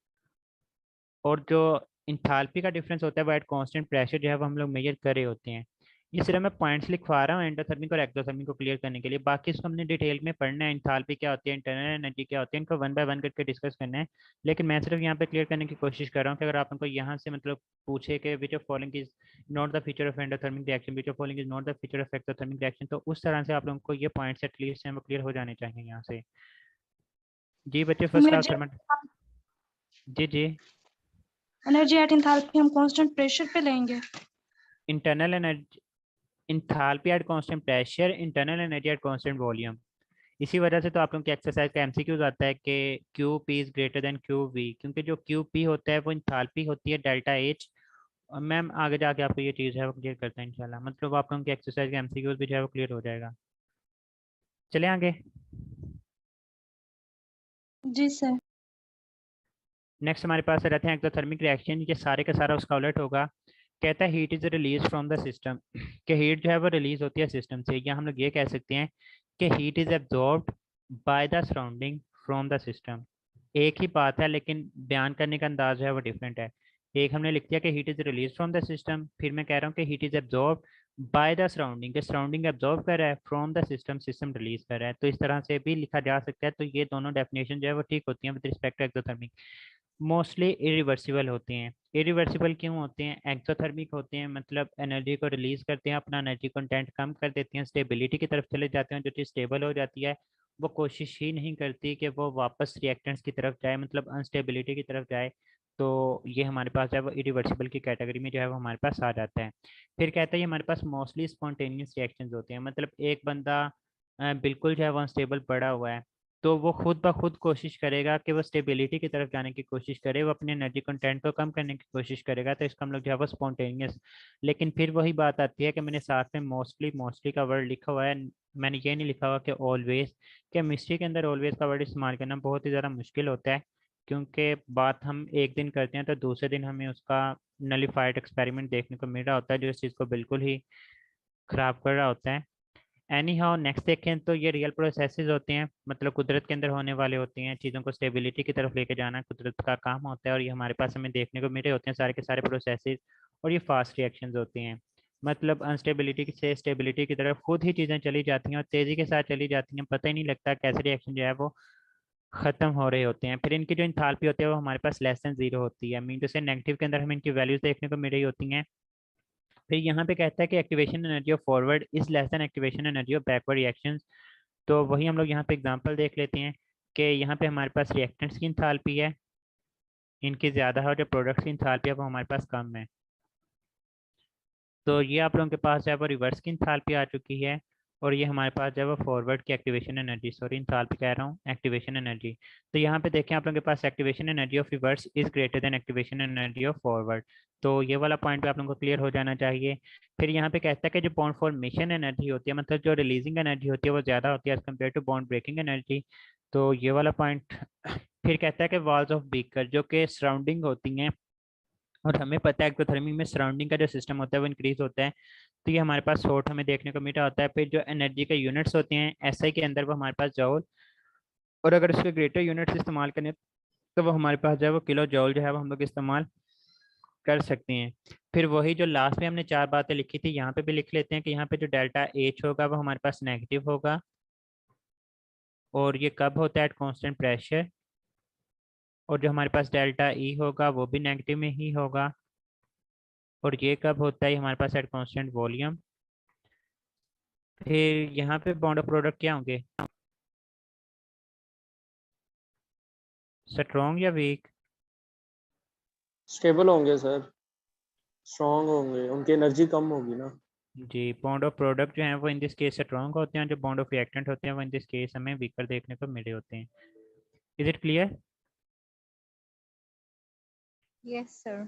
और जो इंथाल्पी का डिफरेंस होता है वो एट कांस्टेंट प्रेशर जो है वो हम लोग मेजर कर रहे होते हैं। ये सिर्फ मैं पॉइंट्स लिखवा रहा हूँ एंडोथर्मिक और एक्सोथर्मिक को क्लियर करने के लिए, बाकी इसको हमने डिटेल में पढ़ना है, इंथाल्पी क्या होती है, इंटरनल एनर्जी क्या होती है, इनको वन बाय वन करके डिस्कस करना है। लेकिन मैं सिर्फ यहाँ पे क्लियर करने की कोशिश कर रहा हूँ कि अगर आप उनको यहाँ से मतलब पूछे कि which of following is not the feature of endothermic reaction, which of following is not the feature of exothermic reaction, तो उस तरह से आप लोगों को ये पॉइंट्स एटलीस्ट हैं वो क्लियर हो जाने चाहिए यहाँ से। जी बच्चे, फर्स्ट क्लास थर्मल। जी जी, एनर्जी एट एंथैल्पी हम कांस्टेंट प्रेशर पे लेंगे। Internal energy enthalpy at constant pressure, internal energy at constant volume. इसी वजह से तो आप लोगों की एक्सरसाइज का एमसीक्यूज आता है कि Q P is greater than Q V, क्योंकि जो क्यू पी होता है वो इंथाल्पी होती है डेल्टा एच। और मैम आगे जाके आपको ये चीज़ है वो क्लियर करते हैं इंशाल्लाह, मतलब आप लोगों की एक्सरसाइज का एमसीक्यूज भी जो है वो क्लियर हो जाएगा। चले आगे। जी सर। नेक्स्ट हमारे पास रहते हैं एक्सोथर्मिक रिएक्शन, ये सारे का सारा उसका उलट होगा। कहता है heat is release from the system, कि हीट जो है वो रिलीज होती है सिस्टम से, या हम लोग ये कह सकते हैं कि heat is absorbed by the surrounding from the system. एक ही बात है लेकिन बयान करने का अंदाज जो है वो डिफरेंट है। एक हमने लिख दिया कि heat is release from the system, फिर मैं कह रहा हूँ कि heat is absorb by the surrounding, के सराउंडिंग एब्जॉर्ब कर रहा है, from the system system release कर रहा है, तो इस तरह से भी लिखा जा सकता है। तो ये दोनों डेफिनेशन जो है वो ठीक होती हैं with respect to exothermic. Mostly irreversible होते हैं। इरिवर्सिबल क्यों होते हैं? एक्सोथर्मिक होते हैं मतलब एनर्जी को रिलीज करते हैं, अपना एनर्जी कंटेंट कम कर देते हैं, स्टेबिलिटी की तरफ चले जाते हैं, जो चीज़ स्टेबल हो जाती है वो कोशिश ही नहीं करती कि वो वापस रिएक्टेंट्स की तरफ जाए, मतलब अनस्टेबिलिटी की तरफ जाए। तो ये हमारे पास जो है वो इरिवर्सिबल की कैटेगरी में जो है वो हमारे पास आ जाता है। फिर कहता है ये हमारे पास मोस्टली स्पॉन्टेनियस रिएक्शंस होते हैं, मतलब एक बंदा बिल्कुल जो है वो अनस्टेबल पड़ा हुआ है तो वो खुद ब खुद कोशिश करेगा कि वो स्टेबिलिटी की तरफ जाने की कोशिश करे, वो अपने एनर्जी कंटेंट को कम करने की कोशिश करेगा, तो इसका हम लोग जो है वो स्पॉन्टेनियस। लेकिन फिर वही बात आती है कि मैंने साथ में मोस्टली मोस्टली का वर्ड लिखा हुआ है, मैंने ये नहीं लिखा हुआ कि ऑलवेज। केमिस्ट्री के अंदर ऑलवेज का वर्ड इस्तेमाल करना बहुत ही ज़्यादा मुश्किल होता है, क्योंकि बात हम एक दिन करते हैं तो दूसरे दिन हमें उसका नलीफाइड एक्सपेरिमेंट देखने को मिल रहा होता है जो इस चीज़ को बिल्कुल ही ख़राब कर रहा होता है। एनी हाउ नेक्स्ट देखें तो ये रियल प्रोसेसेस होते हैं, मतलब कुदरत के अंदर होने वाले होते हैं, चीज़ों को स्टेबिलिटी की तरफ लेके जाना कुदरत का काम होता है, और ये हमारे पास हमें देखने को मिल रहे होते हैं सारे के सारे प्रोसेसेस। और ये फास्ट रिएक्शंस होती हैं, मतलब अनस्टेबिलिटी से स्टेबिलिटी की तरफ खुद ही चीज़ें चली जाती हैं और तेज़ी के साथ चली जाती हैं, पता ही नहीं लगता कैसे रिएक्शन जो है वो ख़त्म हो रहे होते हैं। फिर इनकी जो इंथाल्पी होती है वो हमारे पास लेस देन जीरो होती है, मीन टू से नेगेटिव के अंदर हमें इनकी वैल्यूज देखने को मिल रही होती हैं। फिर यहाँ पे कहता है कि activation energy of forward is less than activation energy of backward reactions. तो वही हम लोग यहाँ पे एग्जांपल देख लेते हैं कि यहाँ पे हमारे पास रिएक्टेंट्स की इंथाल्पी है, इनकी ज़्यादा है, और जो प्रोडक्ट्स की इंथाल्पी है वो हमारे पास कम है। तो ये आप लोगों के पास जो है वो रिवर्स की इंथाल्पी आ चुकी है, और ये हमारे पास जो है वो फॉरवर्ड की एक्टिवेशन एनर्जी, सॉरी इंथाल्पी कह रहा हूँ, एक्टिवेशन एनर्जी। तो यहाँ पे देखें आप लोगों के पास activation energy of reverse is greater than activation energy of forward. तो ये वाला पॉइंट भी आप लोगों को क्लियर हो जाना चाहिए। फिर यहाँ पे कहता है कि जो बॉन्ड फॉर्मेशन एनर्जी होती है, मतलब जो रिलीजिंग एनर्जी होती है, वो ज़्यादा होती है as compare to bond breaking energy. तो ये वाला पॉइंट। फिर कहता है कि वॉल्स ऑफ बीकर जो कि सराउंडिंग होती हैं, और हमें पता है एक्टोथर्मी में सराउंडिंग का जो सिस्टम होता है वो इंक्रीज होता है, तो ये हमारे पास शॉर्ट हमें देखने को मिला होता है। फिर जो एनर्जी के यूनिट्स होते हैं एसआई के अंदर वो हमारे पास जॉल, और अगर उसके ग्रेटर यूनिट्स इस्तेमाल करें तो वो हमारे पास जो है वो किलो जॉल जो है वो हम लोग इस्तेमाल कर सकते हैं। फिर वही जो लास्ट में हमने 4 बातें लिखी थी यहाँ पे भी लिख लेते हैं कि यहाँ पे जो डेल्टा एच होगा वो हमारे पास नेगेटिव होगा, और ये कब होता है एट कॉन्स्टेंट प्रेशर, और जो हमारे पास डेल्टा ई होगा वो भी नेगेटिव में ही होगा, और ये कब होता है हमारे पास एट कांस्टेंट वॉल्यूम। फिर यहाँ पे बॉन्ड ऑफ प्रोडक्ट क्या होंगे, स्ट्रॉन्ग या वीक? स्टेबल होंगे सर, स्ट्रॉन्ग होंगे, उनकी एनर्जी कम होगी ना। जी, बॉन्ड ऑफ प्रोडक्ट जो है वो इन दिस केस स्ट्रॉन्ग होते हैं, जो बॉन्ड ऑफ रिएक्टेंट होते हैं वो इन दिस केस हमें वीकर देखने को मिले होते हैं। Is it clear? Yes sir.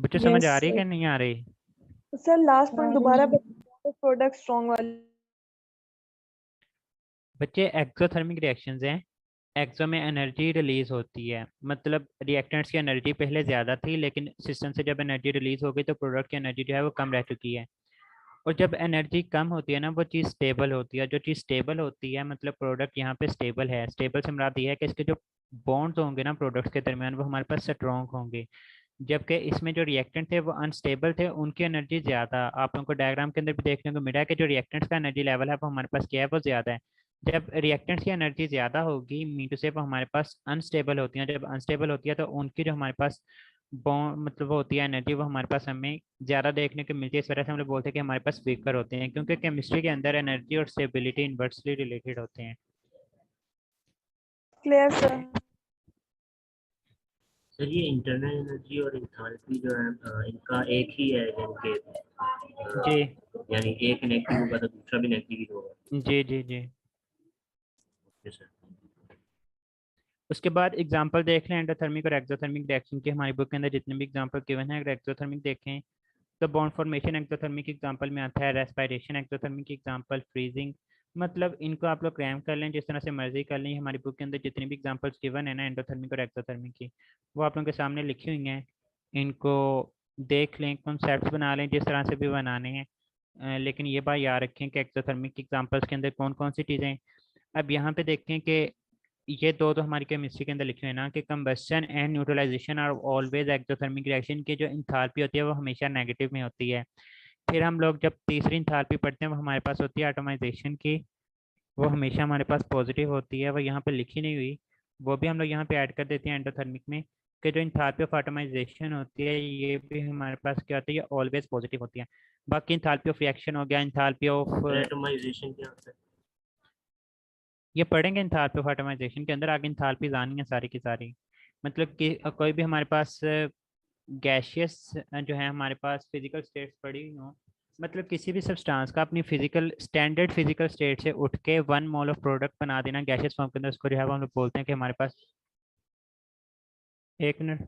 बच्चे समझ यस आ रही है सर। कि नहीं आ रही? सर लास्ट पॉइंट दोबारा प्रोडक्ट स्ट्रॉन्ग वाली। बच्चे एक्सोथर्मिक रिएक्शंस हैं, एक्सो में एनर्जी रिलीज होती है, मतलब रिएक्टेंट्स की एनर्जी पहले ज़्यादा थी, लेकिन सिस्टम से जब एनर्जी रिलीज हो गई तो प्रोडक्ट की एनर्जी जो है वो कम रह चुकी है। और जब एनर्जी कम होती है ना, वो चीज़ स्टेबल होती है। जो चीज़ स्टेबल होती है मतलब प्रोडक्ट यहाँ पे स्टेबल है। स्टेबल से मुराद ये है कि इसके जो बॉन्ड्स होंगे ना प्रोडक्ट्स के दरमियान वो हमारे पास स्ट्रॉन्ग होंगे, जबकि इसमें जो रिएक्टेंट थे वो अनस्टेबल थे, उनकी एनर्जी ज़्यादा। आप लोगों को डायग्राम के अंदर भी देखने को मिला है कि जो रिएक्टेंट्स का एनर्जी लेवल है वो हमारे पास क्या है, वो ज़्यादा है। जब रिएक्टेंट्स की एनर्जी ज़्यादा होगी मीन टू से वो हमारे पास अनस्टेबल होती हैं। जब अनस्टेबल होती है तो उनकी जो हमारे पास बॉन्ड मतलब वो होती है एनर्जी, वो हमारे पास हमें ज़्यादा देखने को मिलती है। इस वजह से हम लोग बोलते हैं कि हमारे पास वीकर होते हैं, क्योंकि केमिस्ट्री के अंदर एनर्जी और स्टेबिलिटी इन्वर्सली रिलेटेड होते हैं। Clear sir. सर ये इंटरनल एनर्जी और इंथैल्पी जो है इनका एक ही है, इनके जी यानी एक नेगेटिव होगा तो दूसरा भी नेगेटिव ही होगा। जी जी जी। Okay sir. उसके बाद एग्जांपल देख लें एंडोथर्मिक और एक्सोथर्मिक रिएक्शन के। हमारी बुक के अंदर जितने भी एग्जांपल गिवन है, अगर एक्सोथर्मिक देखें तो बॉन्ड फॉर्मेशन एक्सोथर्मिक एग्जांपल में आता है, रेस्पिरेशन एक्सोथर्मिक एग्जांपल, फ्रीजिंग। मतलब इनको आप लोग क्रैम कर लें जिस तरह से मर्जी कर लें। हमारी बुक के अंदर जितनी भी एग्जांपल्स गिवन है ना एंडोथर्मिक और एक्सोथर्मिक की, वो आप लोगों के सामने लिखी हुई हैं। इनको देख लें, कॉन्सेप्ट बना लें जिस तरह से भी बनाने हैं। लेकिन ये बात याद रखें कि एक्सोथर्मिक एग्जांपल्स के अंदर कौन कौन सी चीज़ें। अब यहाँ पे देखें कि ये दो तो हमारी केमिस्ट्री के अंदर लिखे हुए हैं ना कि combustion and neutralization are always exothermic reaction की जो इंथैल्पी होती है वो हमेशा नेगेटिव में होती है। फिर हम लोग जब तीसरी इंथैल्पी पढ़ते हैं वो हमारे पास होती है एटमाइजेशन की, वो हमेशा हमारे पास पॉजिटिव होती है। वो यहाँ पे लिखी नहीं हुई, वो भी हम लोग यहाँ पे ऐड कर देते हैं एंडोथर्मिक में, कि जो इंथैल्पी ऑफ एटमाइजेशन होती है ये भी हमारे पास क्या होती है, ऑलवेज पॉजिटिव होती है। बाकी इंथैल्पी ऑफ रिएक्शन हो गया, इंथैल्पी ऑफ, एटमाइजेशन क्या होता है? ये पढ़ेंगे इंथैल्पी ऑफ एटमाइजेशन के अंदर, आगे इंथैल्पी आनी है सारी की सारी। मतलब कि कोई भी हमारे पास गैशियस जो है हमारे पास फिजिकल स्टेट्स पड़ी हुई हों, मतलब किसी भी सब्सटेंस का अपनी फिजिकल स्टैंडर्ड फिजिकल स्टेट से उठ के 1 मोल ऑफ प्रोडक्ट बना देना गैशियस फॉर्म के अंदर, उसको जो है वो हम लोग बोलते हैं कि हमारे पास, एक मिनट,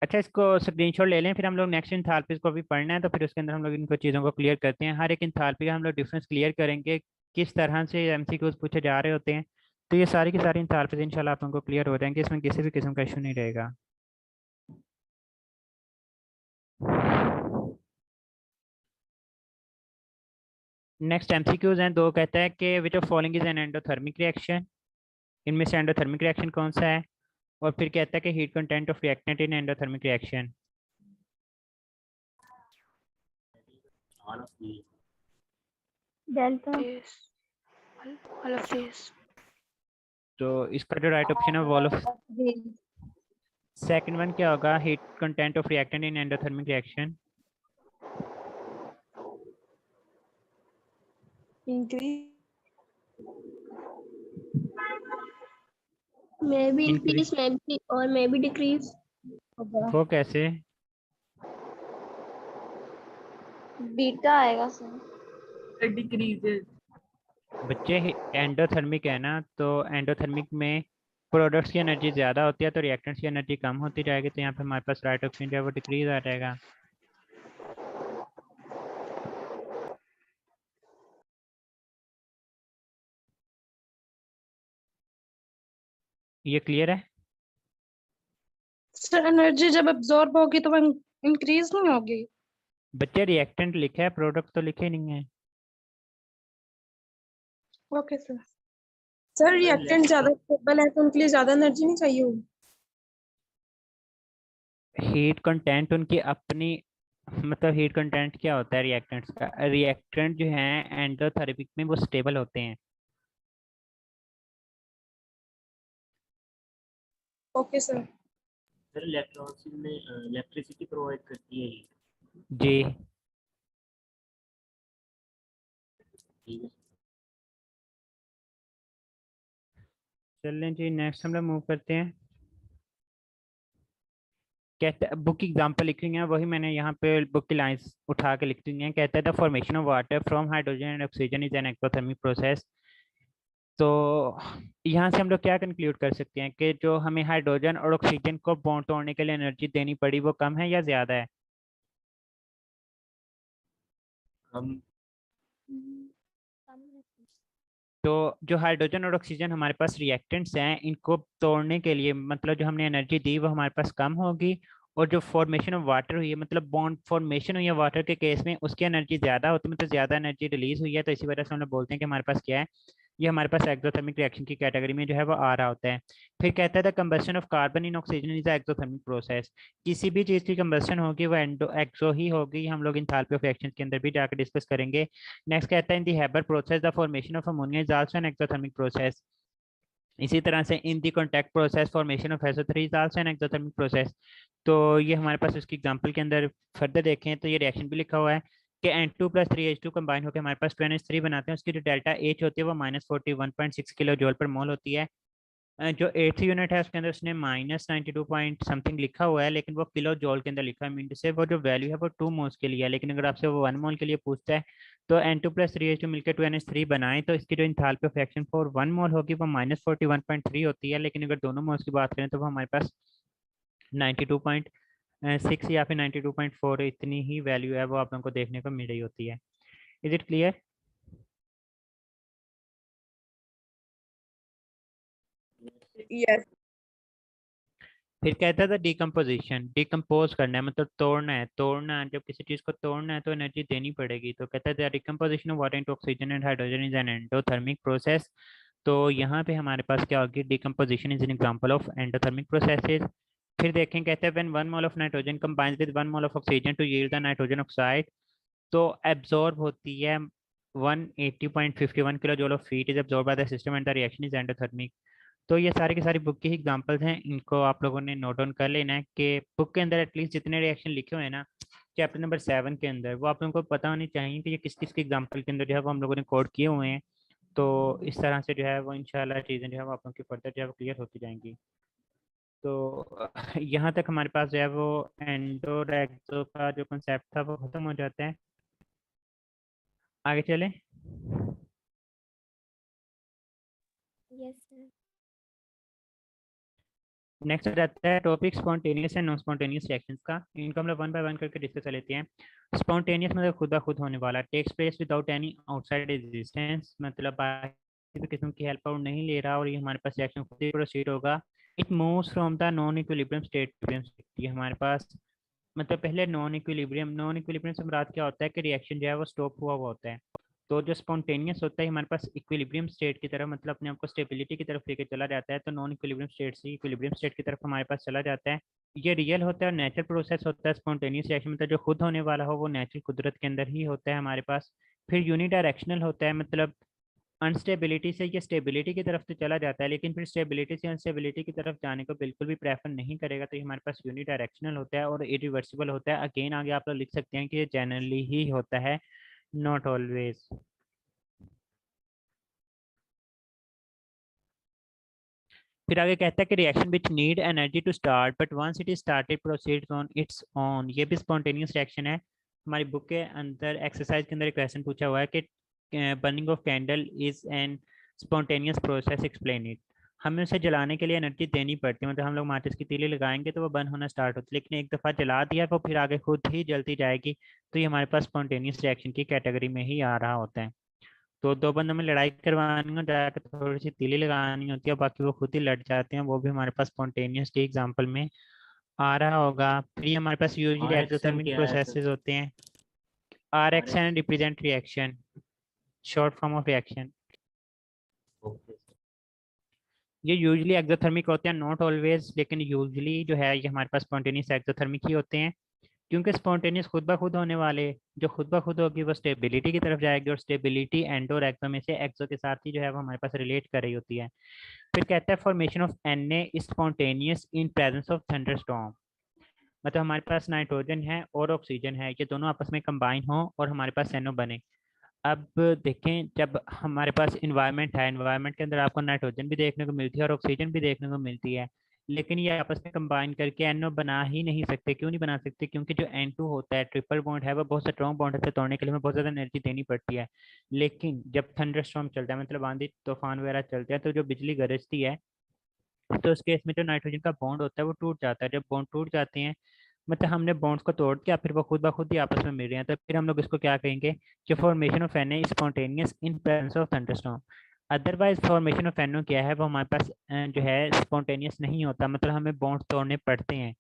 अच्छा इसको स्क्रीनशॉट ले लें, फिर हम लोग नेक्स्ट इंथैल्पीज को भी पढ़ना है तो फिर उसके अंदर हम लोग इनको चीज़ों को क्लियर करते हैं। हर एक इंथैल्पी का हम लोग डिफरेंस क्लियर करेंगे, किस तरह से एमसीक्यूज पूछे जा रहे होते हैं। तो ये सारी की सारी इंथैल्पीज इंशाल्लाह आप लोगों को क्लियर हो जाएंगे, इसमें किसी भी किस्म का इशू नहीं रहेगा। नेक्स्ट एमसीक्यूज हैं दो, कहता है कि which of following is an endothermic reaction, इनमें से एंडोथर्मिक रिएक्शन कौन सा है। और फिर कहता है कि heat content of reactant in endothermic reaction. All of the. Delta. all of these तो इसका जो राइट ऑप्शन है वॉल ऑफ, सेकंड वन क्या होगा, heat content of reactant in endothermic reaction. Increase may be Increase- increase, may be और may be decrease. वो कैसे? Beta आएगा सर। डिक्रीजेस। बच्चे एंडोथर्मिक है ना, तो एंडोथर्मिक में प्रोडक्ट्स की एनर्जी ज़्यादा होती है तो रिएक्टेंट्स की एनर्जी कम होती जाएगी, तो यहाँ पे हमारे पास राइट ऑप्शन जो है वो डिक्रीज आ जाएगा। ये क्लियर है? सर एनर्जी जब अब्जॉर्ब होगी तो वो इंक्रीज नहीं होगी। बच्चे रिएक्टेंट लिखा है, प्रोडक्ट तो लिखे नहीं है। Okay sir. सर रिएक्टेंट ज्यादा स्टेबल है तो उनके लिए ज्यादा एनर्जी नहीं चाहिए होगी। हीट कंटेंट उनकी अपनी, मतलब हीट कंटेंट क्या होता है रिएक्टेंट्स का? रिएक्टेंट जो है एंडोथर्मिक में वो स्टेबल होते हैं। Okay sir. सर इलेक्ट्रॉन्स में इलेक्ट्रिसिटी प्रोवाइड करती है ये। जी। ठीक है। चलें जी, नेक्स्ट हम लोग मूव करते हैं। कहते बुक की एग्जांपल लिखी हुई है, वही मैंने यहाँ पे बुक की लाइंस उठा के लिखी हुई हैं। कहता है the formation of water from hydrogen and oxygen is an exothermic process. तो यहाँ से हम लोग क्या कंक्लूड कर सकते हैं कि जो हमें हाइड्रोजन और ऑक्सीजन को बॉन्ड तोड़ने के लिए एनर्जी देनी पड़ी वो कम है या ज़्यादा है? हम तो जो हाइड्रोजन और ऑक्सीजन हमारे पास रिएक्टेंट्स हैं, इनको तोड़ने के लिए मतलब जो हमने एनर्जी दी वो हमारे पास कम होगी, और जो फॉर्मेशन ऑफ वाटर हुई है, मतलब बॉन्ड फॉर्मेशन हुई है वाटर के केस में, उसकी एनर्जी ज़्यादा होती है, मतलब ज़्यादा एनर्जी रिलीज हुई है, तो इसी वजह से हम लोग बोलते हैं कि हमारे पास क्या है, ये हमारे पास एक्सोथर्मिक रिएक्शन की कैटेगरी में जो है वो आ रहा होता है। फिर कहता है the combustion of carbon in oxygen is exothermic process. किसी भी चीज़ की कंबस्शन होगी वो एक्सो ही होगी, हम लोग इंथैल्पी ऑफ रिएक्शन के अंदर भी जाकर डिस्कस करेंगे। नेक्स्ट कहता है in the Haber process the formation of ammonia is also an exothermic process. इसी तरह से in the contact process formation of SO3 is also an exothermic process. तो ये हमारे पास उसकी एग्जांपल के अंदर फर्दर देखें तो ये रिएक्शन भी लिखा हुआ है कि N2+3H2 कंबाइन होकर हमारे पास 2NH3 बनाते हैं। उसकी जो डेल्टा H होती है वो -41.6 किलो जूल पर मोल होती है। जो 8th यूनिट है उसके अंदर उसने -92 पॉइंट समथिंग लिखा हुआ है, लेकिन वो किलो जॉल के अंदर लिखा है, मीन से वो जो वैल्यू है वो 2 मोल्स के लिए है, लेकिन अगर आपसे वो 1 मोल के लिए पूछता है तो N2+3H2 मिलकर 2NH3 बनाएं तो इसकी जो इंथैल्पी ऑफ रिएक्शन फॉर 1 मोल होगी वो -41.3 होती है, लेकिन अगर दोनों मोल्स की बात करें तो वो हमारे पास 92.6 या फिर 92.4 इतनी ही वैल्यू है वो आप लोगों को देखने को मिल रही होती है। Is it clear? यस। फिर कहता था डिकम्पोजिशन, डिकम्पोज करना है मतलब तोड़ना है। तोड़ना है, जब किसी चीज़ को तोड़ना है तो एनर्जी देनी पड़ेगी। तो कहता था decomposition of water into oxygen and hydrogen is an endothermic process. तो यहाँ पे हमारे पास क्या होगी, decomposition is an example of endothermic processes. फिर देखें, कहते हैं when 1 mole of nitrogen combines with 1 mole of oxygen to yield the nitrogen oxide, तो एब्जॉर्ब होती है 180.51 kilo joule of heat is absorb by the system and the reaction is endothermic. तो ये सारी की सारी बुक के ही एग्जांपल्स हैं, इनको आप लोगों ने नोट डाउन कर लेना है कि बुक के अंदर एटलीस्ट जितने रिएक्शन लिखे हुए हैं ना चैप्टर नंबर 7 के अंदर, वो आप लोगों को पता होनी चाहिए कि ये किस किस के एग्जांपल के अंदर जो है वो हम लोगों ने कोड किए हुए हैं। तो इस तरह से जो है वो इंशाल्लाह चीज़ें जो है वो आप लोगों की फर्दर जो है वो क्लियर होती जाएंगी। तो यहाँ तक हमारे पास जो है वो एंडो एक्सो का जो कंसेप्ट था वो खत्म हो जाता है। आगे चलें। Yes sir. नेक्स्ट आ जाता है topic spontaneous and non spontaneous reactions का। इनको हम लोग 1 बाय 1 करके डिस्कस कर लेते हैं। स्पॉन्टेनियस मतलब खुद ब खुद होने वाला, takes place without any outside resistance, मतलब किसी भी किस्म की हेल्प आउट नहीं ले रहा और ये हमारे पास रिएक्शन खुद ही प्रोसीड होगा। It moves from the non equilibrium state ये हमारे पास, मतलब पहले नॉन इक्विलिब्रियम से मुराद क्या होता है कि रिएक्शन जो है वो स्टॉप हुआ हुआ होता है। तो जो स्पॉन्टेनियस होता है हमारे पास इक्विलिब्रियम स्टेट की तरफ, मतलब अपने आप को स्टेबिलिटी की तरफ लेके चला जाता है, तो नॉन इक्विलिब्रियम स्टेट से इक्विलिब्रियम स्टेट की तरफ हमारे पास चला जाता है। ये रियल होता है और नेचुरल प्रोसेस होता है। स्पॉन्टेनियस रिएक्शन मतलब जो खुद होने वाला हो वो नेचुरल कुदरत के अंदर ही होता है हमारे पास। फिर यूनिडायरेक्शनल होता है, मतलब अनस्टेबिलिटी से ये स्टेबिलिटी की तरफ तो चला जाता है, लेकिन फिर स्टेबिलिटी से अनस्टेबिलिटी की तरफ जाने को बिल्कुल भी प्रेफर नहीं करेगा, तो ये हमारे पास यूनिडायरेक्शनल होता है और इरिवर्सिबल होता है। अगेन आगे आप लोग लिख सकते हैं कि ये जनरली ही होता है, नॉट ऑलवेज। फिर आगे कहता है कि reaction which need energy to start but once it is started proceeds on its own, ये भी स्पॉन्टेनियस रिएक्शन है। हमारी बुक के अंदर एक्सरसाइज के अंदर एक क्वेश्चन पूछा हुआ है कि burning of candle is an spontaneous process, explain it. हमें उसे जलाने के लिए एनर्जी देनी पड़ती है, मतलब हम लोग माचिस की तीली लगाएंगे तो वो बर्न होना स्टार्ट होती है, लेकिन एक दफ़ा जला दिया तो फिर आगे खुद ही जलती जाएगी, तो ये हमारे पास स्पॉन्टेनियस रिएक्शन की कैटेगरी में ही आ रहा होता है। तो दो बंदों में लड़ाई करवानी हो, जाकर थोड़ी सी तीली लगानी होती है, बाकी वो खुद ही लड़ जाते हैं, वो भी हमारे पास स्पॉन्टेनियस के एग्जाम्पल में आ रहा होगा। फिर ये हमारे पास यूजुअली RXM एक्सोथर्मिक क्या है सर? प्रोसेसेस होते हैं। RXN represent reaction, short form of reaction. Okay sir. ये यूजुअली एक्सोथर्मिक होते हैं, नॉट ऑलवेज, लेकिन यूजुअली जो है ये हमारे पास स्पॉन्टेनियस एक्सोथर्मिक ही होते हैं, क्योंकि स्पॉन्टेनियस खुद ब खुद होने वाले जो खुद ब खुद होगी वो स्टेबिलिटी की तरफ जाएगी, और स्टेबिलिटी एंडो और एक्सो में से एक्सो के साथ ही जो है वो हमारे पास रिलेट कर रही होती है। फिर कहता है formation of Na is spontaneous in presence of thunderstorm, मतलब हमारे पास नाइट्रोजन है और ऑक्सीजन है, ये दोनों आपस में कंबाइन हो और हमारे पास NO बने। अब देखें, जब हमारे पास इन्वायरमेंट है, इन्वायरमेंट के अंदर आपको नाइट्रोजन भी देखने को मिलती है और ऑक्सीजन भी देखने को मिलती है, लेकिन ये आपस में कंबाइन करके NO बना ही नहीं सकते। क्यों नहीं बना सकते? क्योंकि जो N2 होता है, ट्रिपल बॉन्ड है, वो बहुत स्ट्रॉन्ग बॉन्ड है, तोड़ने के लिए हमें बहुत ज़्यादा एनर्जी देनी पड़ती है। लेकिन जब थंडर स्टॉर्म चलता है, मतलब आंधी तूफान वगैरह चलते हैं, तो जो बिजली गरजती है, तो उस केस में जो नाइट्रोजन का बॉन्ड होता है वो टूट जाता है। जब बॉन्ड टूट जाते हैं, मतलब हमने बॉन्ड्स को तोड़ दिया, फिर वो खुद ब खुद ही आपस में मिल रहे हैं, तो फिर हम लोग इसको क्या कहेंगे कि formation of Na spontaneous in presence of thunderstorm. Otherwise formation of NO क्या है, वो हमारे पास जो है स्पॉन्टेनियस नहीं होता, मतलब हमें बॉन्ड्स तोड़ने पड़ते हैं।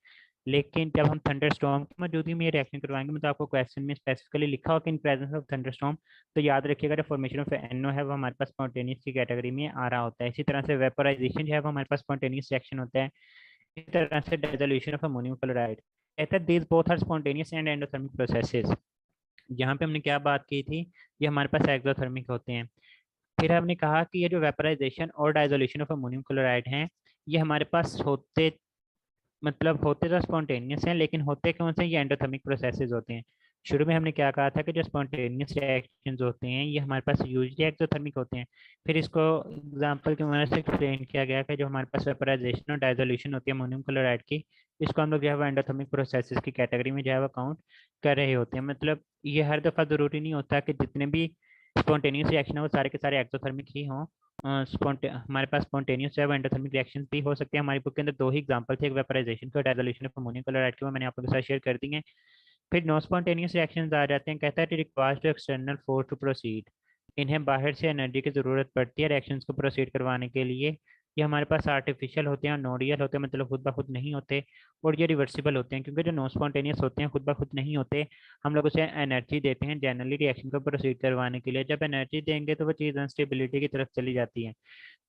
लेकिन जब हम थंडरस्टॉर्म की मौजूदगी में ये रिएक्शन करवाएंगे, मतलब आपको क्वेश्चन में स्पेसिफिकली लिखा हो कि इन प्रेजेंस ऑफ थंडरस्टॉर्म, तो याद रखिएगा जो फॉर्मेशन ऑफ NO है वो हमारे पास स्पॉन्टेनियस की कैटेगरी में आ रहा होता है। इसी तरह से वेपोराइजेशन जो है वो हमारे पास स्पॉन्टेनियस रिएक्शन होता है। इसी तरह से डिसोल्यूशन ऑफ अमोनियम क्लोराइड, कहता है these both are spontaneous and endothermic processes. यहाँ पे हमने क्या बात की थी, ये हमारे पास एक्सोथर्मिक होते हैं। फिर हमने कहा कि ये जो वेपोराइजेशन और डाइसोल्यूशन ऑफ अमोनियम क्लोराइड हैं, ये हमारे पास होते, मतलब होते तो स्पॉन्टेनियस हैं, लेकिन होते कौन से? ये एंडोथर्मिक प्रोसेसेस होते हैं। शुरू में हमने क्या कहा था कि जो स्पॉन्टेनियस रिएक्शंस होते हैं ये हमारे पास यूजुअली एक्सोथर्मिक होते हैं। फिर इसको एग्जांपल की मदद से एक्सप्लेन किया गया कि जो हमारे पास वेपोराइजेशन और डाइसोल्यूशन होती है अमोनियम क्लोराइड की, इसको हम लोग जो है वो एंडोथर्मिक प्रोसेसेस की कैटेगरी में जो है वो काउंट कर रहे होते हैं। मतलब ये हर दफ़ा ज़रूरी नहीं होता कि जितने भी स्पॉन्टेनियस रिएक्शन है वो सारे के सारे एक्सोथर्मिक ही हों। हमारे पास स्पॉन्टेनियस जो है एंडोथर्मिक रिएक्शन भी हो सकते हैं। हमारी बुक के अंदर दो ही एग्जांपल थे, एक वेपोराइजेशन का, डाइसोल्यूशन ऑफ अमोनियम क्लोराइड के, वो मैंने आप लोगों के साथ शेयर कर दी हैं। फिर नॉन स्पॉन्टेनियस रिएक्शंस आ जाते हैं। कहता है it requires to external force to proceed, इन्हें बाहर से एनर्जी की ज़रूरत पड़ती है रिएक्शंस को प्रोसीड करवाने के लिए। ये हमारे पास आर्टिफिशियल होते हैं, नोडियल होते हैं, मतलब खुद ब खुद नहीं होते, और ये रिवर्सिबल होते हैं, क्योंकि जो नॉन स्पॉन्टेनियस होते हैं खुद ब खुद नहीं होते, हम लोग उसे एनर्जी देते हैं जनरली रिएक्शन को प्रोसीड करवाने के लिए। जब एनर्जी देंगे तो वो चीज़ अनस्टेबिलिटी की तरफ चली जाती है,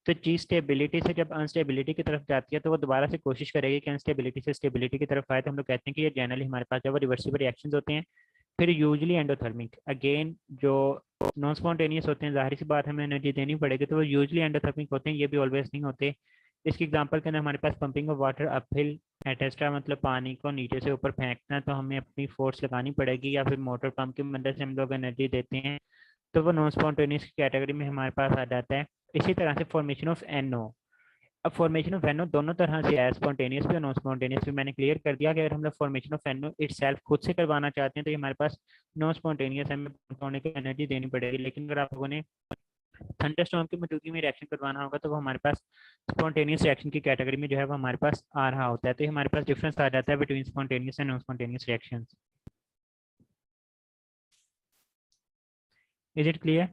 तो चीज स्टेबिलिटी से जब अनस्टेबिलिटी की तरफ जाती है तो वो दोबारा से कोशिश करेगी कि अनस्टेबिलिटी से स्टेबिलिटी की तरफ आए, तो हम लोग कहते हैं कि ये जनरली हमारे पास जो रिवर्सिबल रिएक्शंस होते हैं। फिर यूजुअली एंडोथर्मिक, अगेन जो नॉन स्पॉन्टेनियस होते हैं, जाहिर सी बात हमें एनर्जी देनी पड़ेगी, तो वो यूजुअली एंडोथर्मिक होते हैं, ये भी ऑलवेज नहीं होते। इसकी एग्जांपल के अंदर हमारे पास पंपिंग ऑफ वाटर अपहिल एटेस्ट्रा, मतलब पानी को नीचे से ऊपर फेंकना है, तो हमें अपनी फोर्स लगानी पड़ेगी, या फिर मोटर पंप की मदद से हम लोग एनर्जी देते हैं, तो वो नॉन स्पॉन्टेनियस की कैटेगरी में हमारे पास आ जाता है। इसी तरह से फॉर्मेशन ऑफ NO, अब फॉर्मेशन ऑफ NO दोनों तरह से है, स्पॉन्टेनियस भी और नॉन स्पॉन्टेनियस भी। मैंने क्लियर कर दिया कि अगर हम लोग फॉर्मेशन ऑफ NO इटसेल्फ खुद से करवाना चाहते हैं तो ये हमारे पास नॉन स्पॉन्टेनियस है, हमें होने की एनर्जी देनी पड़ेगी। लेकिन अगर आप लोगों ने थंडरस्टॉर्म की मौजूदगी में रिएक्शन करवाना होगा तो वो हमारे पास स्पॉन्टेनियस रिएक्शन की कैटेगरी में जो है वो हमारे पास आ रहा होता है। तो ये हमारे पास डिफरेंस आ जाता है between spontaneous and non spontaneous reaction. Is it clear?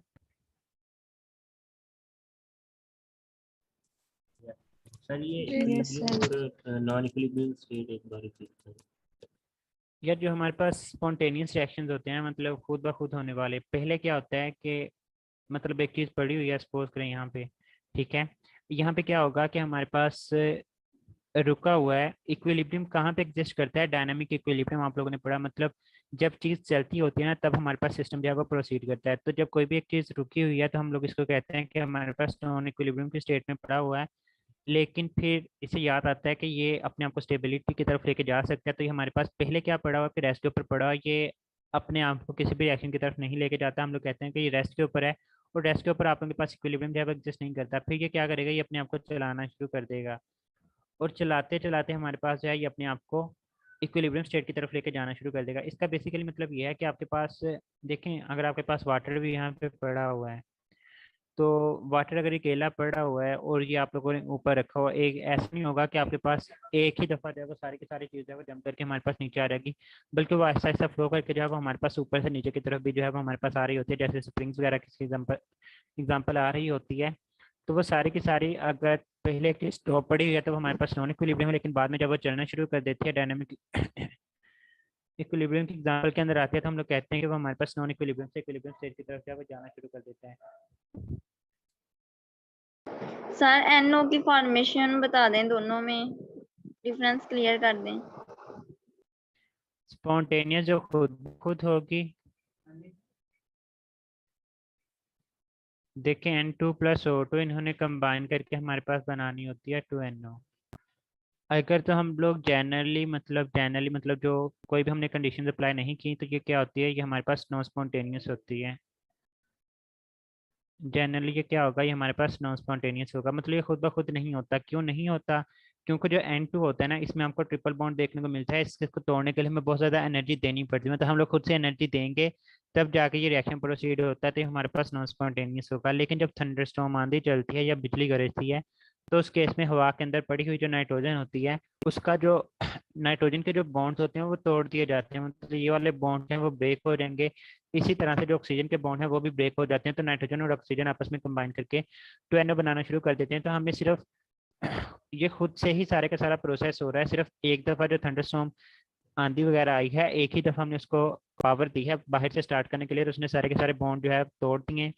Sir ये Yes, इक्विलिब्रियम और नॉन इक्विलिब्रियम स्टेट एक बार रिपीट करें। यार जो हमारे पास स्पॉन्टेनियस रिएक्शंस होते हैं, मतलब खुद ब खुद होने वाले, पहले क्या होता है कि मतलब एक चीज़ पड़ी हुई है, सपोज करें यहाँ पे, ठीक है, यहाँ पे क्या होगा कि हमारे पास रुका हुआ है। इक्विलिब्रियम कहाँ पे एग्जिस्ट करता है? डायनामिक इक्विलिब्रियम आप लोगों ने पढ़ा, मतलब जब चीज़ चलती होती है ना तब हमारे पास सिस्टम जो है वो प्रोसीड करता है। तो जब कोई भी एक चीज़ रुकी हुई है तो हम लोग इसको कहते हैं कि हमारे पास नॉन इक्विलिब्रियम की स्टेट में पड़ा हुआ है, लेकिन फिर इसे याद आता है कि ये अपने आप को स्टेबिलिटी की तरफ लेके जा सकता है। तो ये हमारे पास पहले क्या पड़ा हुआ कि रेस्ट के ऊपर पड़ा हुआ, ये अपने आप को किसी भी रिएक्शन की तरफ नहीं लेके जाता, हम लोग कहते हैं कि ये रेस्ट के ऊपर है, और रेस्ट के ऊपर आप लोगों के पास इक्विलिब्रियम जो है एग्जिस्ट नहीं करता। फिर ये क्या करेगा, ये अपने आप को चलाना शुरू कर देगा और चलाते चलाते हमारे पास जो है ये अपने आप को इक्विलिब्रियम स्टेट की तरफ लेके जाना शुरू कर देगा। इसका बेसिकली मतलब ये है कि आपके पास देखें, अगर आपके पास वाटर भी यहाँ पे पड़ा हुआ है, तो वाटर अगर ये केला पड़ा हुआ है और ये आप लोगों ने ऊपर रखा हुआ, एक ऐसा नहीं होगा कि आपके पास एक ही दफ़ा जो है वो सारी की सारी चीज़ें वो जम करके हमारे पास नीचे आ जाएगी, बल्कि वो ऐसा ऐसा फ्लो करके जो है वो हमारे पास ऊपर से नीचे की तरफ भी जो है वो हमारे पास आ रही होती है, जैसे स्प्रिंग्स वगैरह की एग्जाम्पल आ रही होती है। तो वो सारी की सारी अगर पहले एक स्टॉप पड़ी हुई है तो वो हमारे पास नॉन इक्विलिब्रियम है, लेकिन बाद में जब वो चलना शुरू कर देती है डायनामिक इक्विलिब्रियम की एग्जाम्पल के अंदर आती है, तो हम लोग कहते हैं कि वो हमारे पास नॉन इक्विलिब्रियम से इक्विलिब्रियम स्टेट की तरफ जो है वो जाना शुरू कर देता है। सर NO की फॉर्मेशन बता दें, दोनों में डिफरेंस क्लियर कर दें। स्पॉन्टेनियस जो खुद खुद होगी, देखें N2 + O2 इन्होंने कंबाइन करके हमारे पास बनानी होती है 2NO। अगर तो हम लोग जनरली मतलब जो कोई भी हमने कंडीशन अप्लाई नहीं की, तो ये क्या होती है, ये हमारे पास नॉन स्पॉन्टेनियस होती है। जनरली ये क्या होगा, ये हमारे पास नॉन स्पॉन्टेनियस होगा, मतलब ये खुद ब खुद नहीं होता। क्यों नहीं होता? क्योंकि जो N2 होता है ना, इसमें हमको ट्रिपल बॉन्ड देखने को मिलता है, इसको तोड़ने के लिए हमें बहुत ज़्यादा एनर्जी देनी पड़ती है, मतलब हम लोग खुद से एनर्जी देंगे तब जाके ये रिएक्शन प्रोसीड होता है, तो ये हमारे पास नॉन स्पॉन्टेनियस होगा। लेकिन जब थंडरस्टॉर्म आंधी चलती है या बिजली गरजती है, तो उस केस में हवा के अंदर पड़ी हुई जो नाइट्रोजन होती है, उसका जो नाइट्रोजन के जो बॉन्ड्स होते हैं वो तोड़ दिए जाते हैं, मतलब ये वाले बॉन्ड हैं वो ब्रेक हो जाएंगे। इसी तरह से जो ऑक्सीजन के बॉन्ड है वो भी ब्रेक हो जाते हैं, तो नाइट्रोजन और ऑक्सीजन आपस में कंबाइन करके 2NO बनाना शुरू कर देते हैं। तो हमें सिर्फ ये खुद से ही सारे का सारा प्रोसेस हो रहा है, सिर्फ एक दफ़ा जो थंडरस्टॉर्म आंधी वगैरह आई है, एक ही दफ़ा हमने उसको पावर दी है बाहर से स्टार्ट करने के लिए, तो उसने सारे के सारे बॉन्ड जो है तोड़ दिए,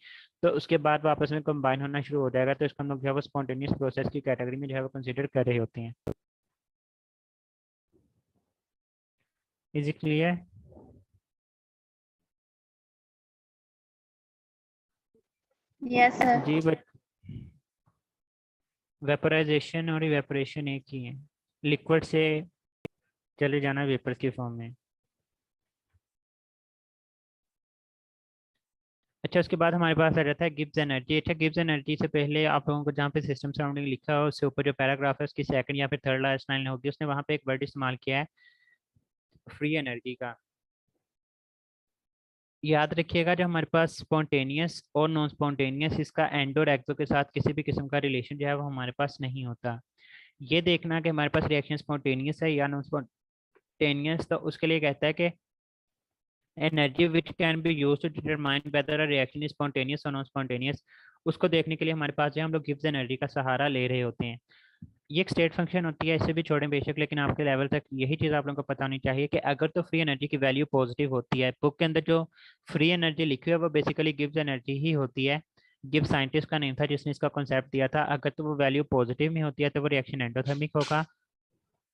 तो उसके बाद वो आपस में कंबाइन होना शुरू हो जाएगा। तो इसको हम लोग जो है वो स्पॉन्टेनियस प्रोसेस की कैटेगरी में जो है वो कंसिडर कर रहे होते हैं। Is it clear? Yes sir. जी, बट वेपराइजेशन और इवेपोरेशन एक ही है, लिक्विड से चले जाना वेपर की फॉर्म में। अच्छा, उसके बाद हमारे पास आ जाता है गिब्स एनर्जी। अच्छा, गिब्स एनर्जी से पहले आप लोगों को जहाँ पे सिस्टम सराउंडिंग लिखा हो उससे ऊपर जो पैराग्राफ है उसकी सेकंड या फिर थर्ड लास्ट लाइन होगी, उसने वहाँ पे एक वर्ड इस्तेमाल किया है फ्री एनर्जी का। याद रखिएगा, जो हमारे पास स्पॉन्टेनियस और नॉन स्पॉन्टेनियस, इसका एंड और एक्सो के साथ किसी भी किस्म का रिलेशन जो है वो हमारे पास नहीं होता। ये देखना कि हमारे पास रिएक्शन स्पॉन्टेनियस है या नॉन स्पॉन्टेनियस, तो उसके लिए कहता है कि energy which can be use to determine whether a reaction is spontaneous और नॉन स्पॉन्टेनियस, उसको देखने के लिए हमारे पास जो हम लोग गिब्स एनर्जी का सहारा ले रहे होते हैं। ये एक स्टेट फंक्शन होती है, इससे भी छोड़ें बेशक, लेकिन आपके लेवल तक यही चीज़ आप लोगों को पता होनी चाहिए कि अगर तो फ्री एनर्जी की वैल्यू पॉजिटिव होती है, बुक के अंदर जो फ्री एनर्जी लिखी हुई है वो बेसिकली गिब्स एनर्जी ही होती है। गिब्स साइंटिस्ट का नेम था जिसने इसका कॉन्सेप्ट दिया था। अगर तो वो वैल्यू पॉजिटिव में होती है तो वो रिएक्शन एंडोथर्मिक होगा,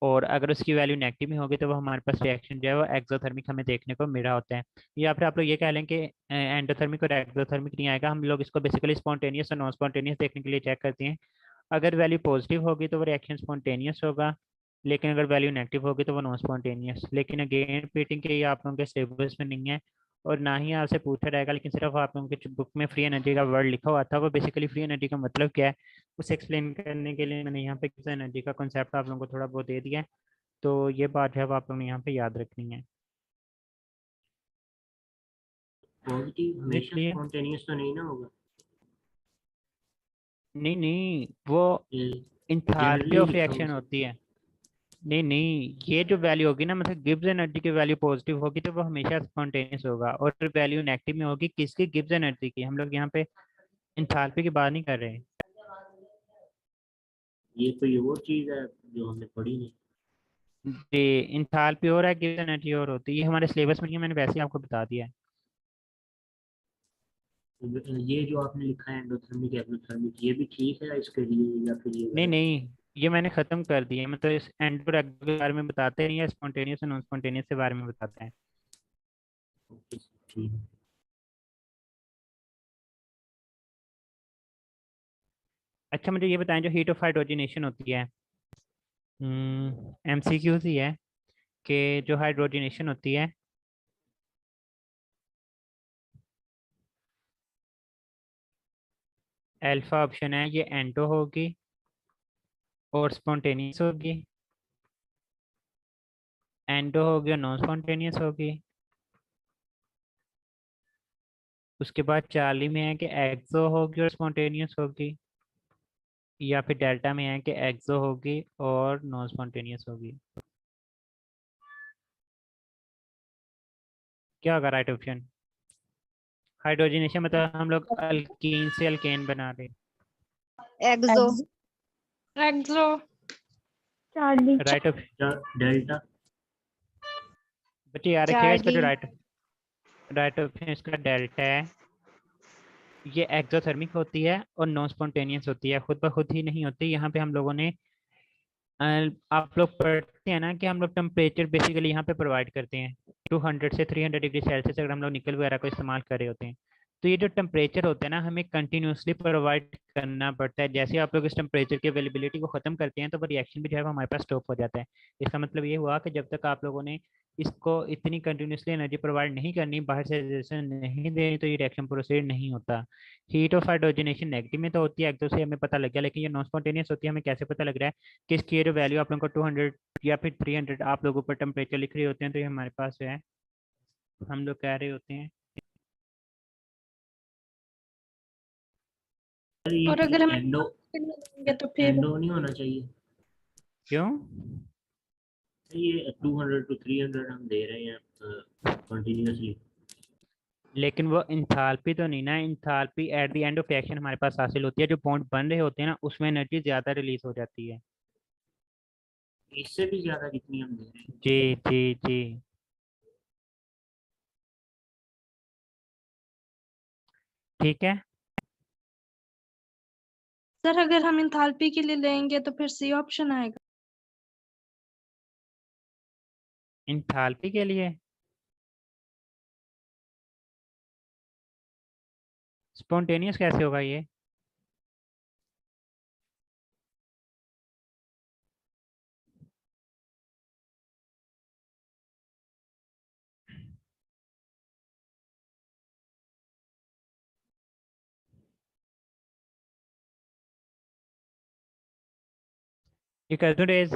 और अगर उसकी वैल्यू नेगेटिव में होगी तो वो हमारे पास रिएक्शन जो है वो एक्सोथर्मिक हमें देखने को मिल रहा होता है। या फिर आप लोग ये कह लें कि एंडोथर्मिक और एक्सोथर्मिक नहीं आएगा, हम लोग इसको बेसिकली स्पॉन्टेनियस और नॉन स्पॉन्टेनियस देखने के लिए चेक करते हैं। अगर वैल्यू पॉजिटिव होगी तो वो रिएक्शन स्पॉन्टेनियस होगा, लेकिन अगर वैल्यू नेगेटिव होगी तो वो नॉन स्पॉन्टेनियस। लेकिन अगेन रिपीटिंग के ये आप लोगों के सिलेबस में नहीं है और ना ही आपसे पूछा जाएगा, लेकिन सिर्फ आप लोगों के बुक में फ्री एनर्जी का वर्ड लिखा हुआ था, वो बेसिकली फ्री एनर्जी का मतलब क्या है उसे एक्सप्लेन करने के लिए मैंने यहाँ पे एनर्जी का कॉन्सेप्ट आप लोगों को थोड़ा बहुत दे दिया है। तो ये बात है, अब आप लोगों ने यहाँ पे याद रखनी है। पॉजिटिव हमेशा इसलिए स्पॉन्टेनियस तो नहीं ना होगा, नहीं नहीं, वो इंथैल्पी जनरली ऑफ लिखा रिएक्शन हुआ। होती है। नहीं नहीं, ये जो वैल्यू होगी ना, मतलब गिब्स एनर्जी की वैल्यू पॉजिटिव होगी तो वो हमेशा स्पॉन्टेनियस होगा, और फिर वैल्यू नेगेटिव में होगी किसकी, गिब्स एनर्जी की। हम लोग यहाँ पे इंथैल्पी की बात नहीं कर रहे हैं। ये कोई और चीज है जो हमने पढ़ी नहीं। जी, इंथैल्पी और है, गिब्स एनर्जी और होती है, ये हमारे सिलेबस में नहीं है, मैंने वैसे ही आपको बता दिया है। ये जो आपने लिखा है एंडोथर्मिक एक्सोथर्मिक, ये भी ठीक है इसके लिए या फिर ये नहीं गलत? नहीं, ये मैंने खत्म कर दिया, मतलब इस एंड और एक्सो के बारे में बताते नहीं है, स्पॉन्टेनियस और नॉन स्पॉन्टेनियस के बारे में बताते हैं। ओके, ठीक है। अच्छा, मुझे ये बताएं, जो हीट ऑफ हाइड्रोजनेशन होती है, MCQ ही है कि जो हाइड्रोजनेशन होती है अल्फा ऑप्शन है, ये एंडो होगी और स्पॉन्टेनियस होगी, एंडो होगी और नॉन स्पॉन्टेनियस होगी। उसके बाद चार्ली में है कि एक्सो होगी और स्पॉन्टेनियस होगी, या फिर डेल्टा में है कि एक्सो होगी और नॉन स्पॉन्टेनियस होगी। क्या होगा राइट ऑप्शन? हाइड्रोजनेशन मतलब हम लोग अल्कीन से अल्केन बना रहे हैं। एक्सो। एक्सो। चार्ली। Right option delta. बच्चे याद रखिएगा, इसका जो चार्ली। राइट ऑप्शन इसका डेल्टा है। ये एक्सोथर्मिक होती है और नॉन स्पॉन्टेनियस होती है, खुद ब खुद ही नहीं होती। यहाँ पे हम लोगों ने आप लोग पढ़ते हैं ना कि हम लोग टेम्परेचर बेसिकली यहाँ पे प्रोवाइड करते हैं 200 से 300 डिग्री सेल्सियस, अगर हम लोग निकल वगैरह को इस्तेमाल कर रहे होते हैं। तो ये जो टेम्परेचर होता है ना, हमें कंटिन्यूसली प्रोवाइड करना पड़ता है। जैसे आप लोग इस टेम्परेचर की अवेलेबिलिटी को ख़त्म करते हैं तो वो रिएक्शन भी जो है वो हमारे पास स्टॉप हो जाता है। इसका मतलब ये हुआ कि जब तक आप लोगों ने इसको इतनी कंटिन्यूसली एनर्जी प्रोवाइड नहीं करनी, बाहर से रेडिएशन नहीं देनी, तो ये रिएक्शन प्रोसीड नहीं होता। हीट ऑफ हाइड्रोजनेशन नेगेटिव में तो होती है, एक्सो से हमें पता लग गया, लेकिन ये नॉन स्पॉन्टेनियस होती है, हमें कैसे पता लग रहा है कि इसकी जो वैल्यू आप लोगों को 200 या फिर 300 आप लोगों पर टेम्परेचर लिख रहे होते हैं, तो ये हमारे पास जो है हम लोग कह रहे होते हैं। और अगर हम एंडो लेंगे तो फिर एंडो नहीं होना चाहिए। क्यों? ये 200 to 300 हम दे रहे हैं कंटिन्यूअसली। लेकिन वो इंथाल्पी तो नहीं ना, enthalpy at the end of reaction हमारे पास हासिल होती है। जो बॉन्ड बन रहे होते हैं ना, उसमें एनर्जी ज्यादा रिलीज हो जाती है। इससे भी ज्यादा जितनी हम दे रहे हैं। जी जी जी, ठीक है। सर अगर हम इंथाल्पी के लिए लेंगे तो फिर सी ऑप्शन आएगा। इंथाल्पी के लिए स्पॉन्टेनियस कैसे होगा ये? ये कर दूं रेज?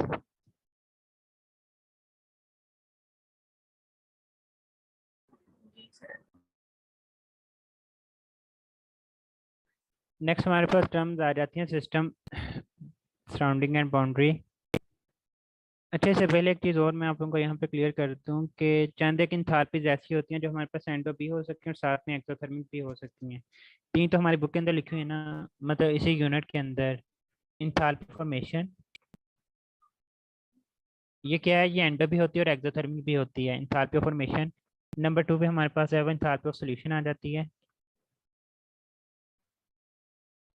नेक्स्ट हमारे पास टर्म्स आ जाती हैं, सिस्टम, सराउंडिंग एंड बाउंड्री। अच्छा, इससे पहले एक चीज़ और मैं आप लोगों को यहाँ पे क्लियर कर दूँ कि चंद एक इंथाल्पीज ऐसी होती हैं जो हमारे पास एंडो भी हो सकती हैं और साथ में एक्सोथर्मिक भी हो सकती हैं। तीन तो हमारी बुक के अंदर लिखी हुई है ना, मतलब इसी यूनिट के अंदर। इंथाल्पी फॉर्मेशन, ये क्या है? ये एंडो भी होती है और एक्सोथर्मिक भी होती है। इंथाल्पी फॉर्मेशन नंबर 2 पे हमारे पास है वो इंथाल्पी ऑफ सॉल्यूशन आ जाती है।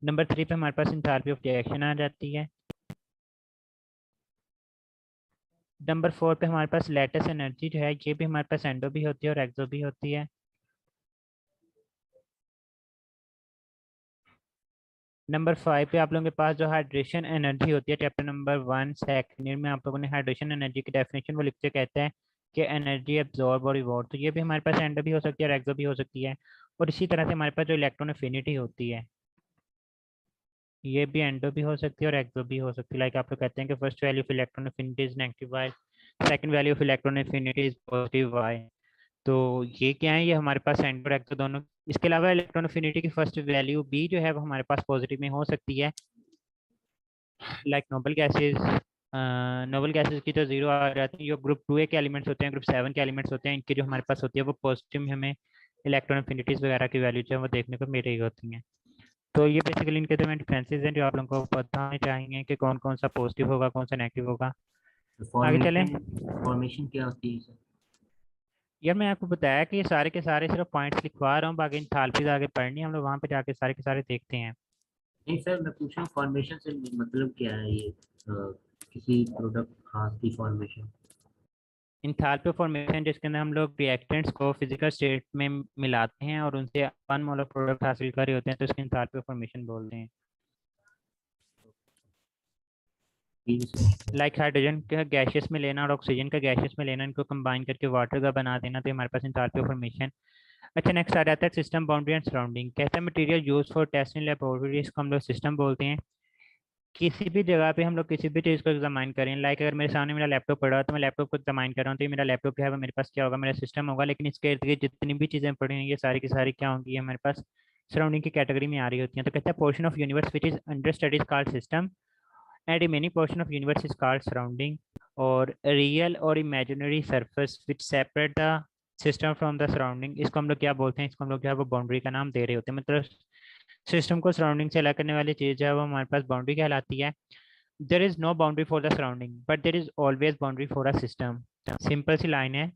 नंबर 3 पे हमारे पास इंथाल्पी ऑफ रिएक्शन आ जाती है। नंबर 4 पे हमारे पास लेटेस्ट एनर्जी जो है, ये भी हमारे पास एंडो भी होती है और एक्सो भी होती है। नंबर 5 पे आप लोगों के पास जो हाइड्रेशन एनर्जी होती है, चैप्टर नंबर 1 सेकंड ईयर में आप लोगों ने हाइड्रेशन एनर्जी की डेफिनेशन वो लिखते कहते हैं कि एनर्जी एब्जॉर्ब और रिवॉर्ड। तो ये भी हमारे पास एंडो भी हो सकती है और एक्सो भी हो सकती है। और इसी तरह से हमारे पास जो इलेक्ट्रॉन एफिनिटी होती है, ये भी एंडो भी हो सकती है और एक्सो भी हो सकती है। लाइक आप लोग कहते हैं कि first value of electron affinity is negative why, second value of electron affinity is positive why. तो ये क्या है? ये हमारे पास एंडो और एक्सो दोनों। इसके अलावा इलेक्ट्रॉन एफिनिटी की फर्स्ट वैल्यू बी जो है वो हमारे पास पॉजिटिव में हो सकती है। लाइक नोबल गैसेज की तो जीरो आ जाती है। जो ग्रुप 2A के एलिमेंट्स होते हैं, ग्रुप 7 के एलिमेंट्स होते हैं, इनकी जो हमारे पास होती है वो पॉजिटिव में हमें इलेक्ट्रॉन एफिनिटीज वगैरह की वैल्यू जो है वो देखने को मिल रही होती हैं। तो ये बेसिकली इनके दरमियान डिफरेंसेस हैं जो आप लोगों को पता होने चाहिए कि कौन कौन सा पॉजिटिव होगा, कौन सा नेगेटिव होगा। आगे चलें। फॉर्मेशन क्या होती है सर? यार मैं आपको बताया कि ये सारे के सारे सिर्फ पॉइंट्स लिखवा रहा हूँ, बाकी इंथाल्पीज आगे पढ़नी है, हम लोग वहाँ पे जाके सारे के सारे देखते हैं। नहीं सर, मैं पूछ रहा हूँ फॉर्मेशन से मतलब क्या है ये किसी प्रोडक्ट खास की फॉर्मेशन? इंथाल्पी फॉर्मेशन जिसके अंदर हम लोग रिएक्टेंट्स को फिजिकल स्टेट में मिलाते हैं और उनसे वन मोलर प्रोडक्ट हासिल कर रहे होते हैं, तो इसको इंथाल्पी फॉर्मेशन बोलते हैं। लाइक हाइड्रोजन का गैसेस में लेना और ऑक्सीजन का गैसेस में लेना, इनको कंबाइन करके वाटर का बना देना, तो हमारे पास इंथाल्पी फॉर्मेशन अच्छा, नेक्स्ट आ जाता है सिस्टम बाउंड्री एंड सराउंडिंग। कहता है material use for test in laboratory, इसको हम लोग सिस्टम बोलते हैं। किसी भी जगह पे हम लोग किसी भी चीज़ को एग्जामाइन करें, लाइक अगर मेरे सामने मेरा लैपटॉप पड़ा है तो मैं लैपटॉप को एग्जामाइन कर रहा हूँ, तो ये मेरा लैपटॉप क्या है, वो मेरे पास क्या होगा, मेरा सिस्टम होगा। लेकिन इसके इर्द गिर्द जितनी भी चीज़ें पड़ी हैं ये सारी की सारी क्या होंगी, हमारे पास सराउंडिंग की कैटेगरी में आ रही होती हैं। तो कहता है portion of universe which is under studies called system and remaining portion of universe is called surrounding. और रियल और imaginary surface which separate the system from the surrounding, इसको हम लोग क्या बोलते हैं, इसको हम लोग जो है वो बाउंड्री का नाम दे रहे होते हैं। मतलब सिस्टम को सराउंडिंग से अलग करने वाली चीज़ जो है वो हमारे पास बाउंड्री कहलाती है। There is no boundary for the surrounding but there is always boundary for a system. Simple सी लाइन है।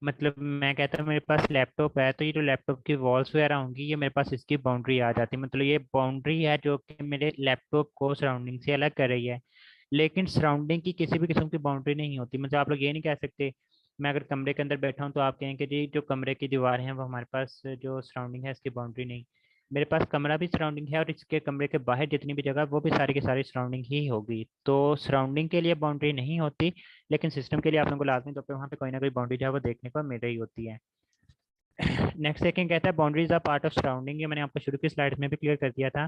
मतलब मैं कहता हूँ मेरे पास लैपटॉप है, तो ये जो लैपटॉप की वॉल्स वगैरह होंगी ये मेरे पास इसकी बाउंड्री आ जाती है। मतलब ये बाउंड्री है जो कि मेरे लैपटॉप को सराउंडिंग से अलग कर रही है। लेकिन सराउंडिंग की किसी भी किस्म की बाउंड्री नहीं होती। मतलब आप लोग ये नहीं कह सकते, मैं अगर कमरे के अंदर बैठा हूँ तो आप कहें कि जी जो कमरे की दीवारें हैं वो हमारे पास जो सराउंडिंग है इसकी बाउंड्री नहीं। मेरे पास कमरा भी सराउंडिंग है और इसके कमरे के बाहर जितनी भी जगह वो भी सारी की सारी सराउंडिंग ही होगी। तो सराउंडिंग के लिए बाउंड्री नहीं होती, लेकिन सिस्टम के लिए आप लोगों को लाजमी तौर पर वहाँ पे कोई ना कोई बाउंड्री जो है वो देखने को मिल रही होती है। नेक्स्ट सेकंड कहता है boundaries are part of surrounding. ये मैंने आपको शुरू की स्लाइड्स में भी क्लियर कर दिया था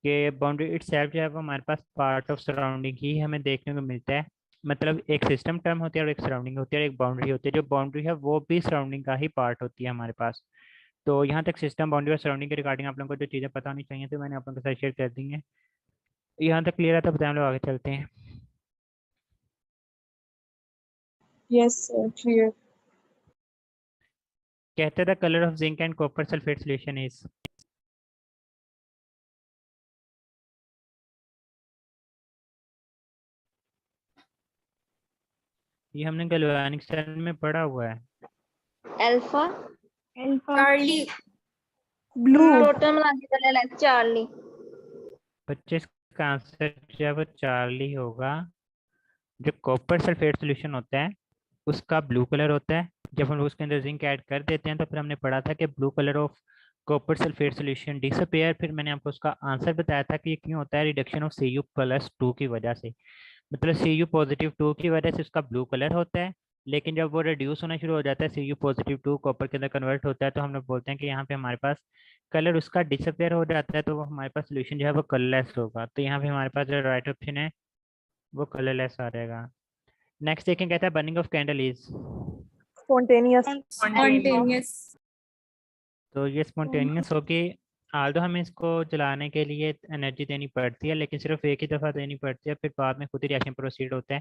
कि बाउंड्री इटसेल्फ जो है वो हमारे पास पार्ट ऑफ सराउंडिंग ही हमें देखने को मिलता है। मतलब एक सिस्टम टर्म होती है और एक सराउंडिंग होती है और एक बाउंड्री होती है। जो बाउंड्री है वो भी सराउंडिंग का ही पार्ट होती है हमारे पास। तो यहाँ तक सिस्टम बाउंड्री और सराउंडिंग के रिगार्डिंग आप लोगों को जो चीज़ें पता होनी चाहिए तो मैंने आप लोगों के साथ शेयर कर दी हैं। यहाँ तक क्लियर है, तो बताएं हम लोग आगे चलते हैं। Yes, sir, clear. कहते the colour of zinc and copper sulphate solution is. ये हमने गैल्वेनिक सेल में पढ़ा हुआ है। Alpha Charlie Blue. टोटल मिला के चले लाइक चार्ली। 25 का आंसर जो है वो चार्ली होगा। जो कॉपर सल्फेट सॉल्यूशन होता है उसका ब्लू कलर होता है। जब हम लोग उसके अंदर जिंक ऐड कर देते हैं तो फिर हमने पढ़ा था कि blue colour of copper sulphate solution disappear. फिर मैंने आपको उसका आंसर बताया था कि ये क्यों होता है, रिडक्शन ऑफ Cu+2 की वजह से। मतलब Cu+2 की वजह से उसका ब्लू कलर होता है। लेकिन जब वो रिड्यूस होना शुरू हो जाता है, Cu+2 कॉपर के अंदर कन्वर्ट होता है, तो हम लोग बोलते हैं कि यहाँ पे हमारे पास कलर उसका डिसअपियर हो जाता है, तो वो हमारे पास सोल्यूशन जो है वो कलरलेस होगा। तो यहाँ पे हमारे पास जो राइट ऑप्शन है वो कलरलेस आ जाएगा। नेक्स्ट देखें, कहता है burning of candle is. Spontaneous. Spontaneous. तो ये स्पॉन्टेनियस होगी। आल्दो हमें इसको जलाने के लिए एनर्जी देनी पड़ती है, लेकिन सिर्फ एक ही दफ़ा देनी पड़ती है, फिर बाद में खुद ही रिएक्शन प्रोसीड होता है।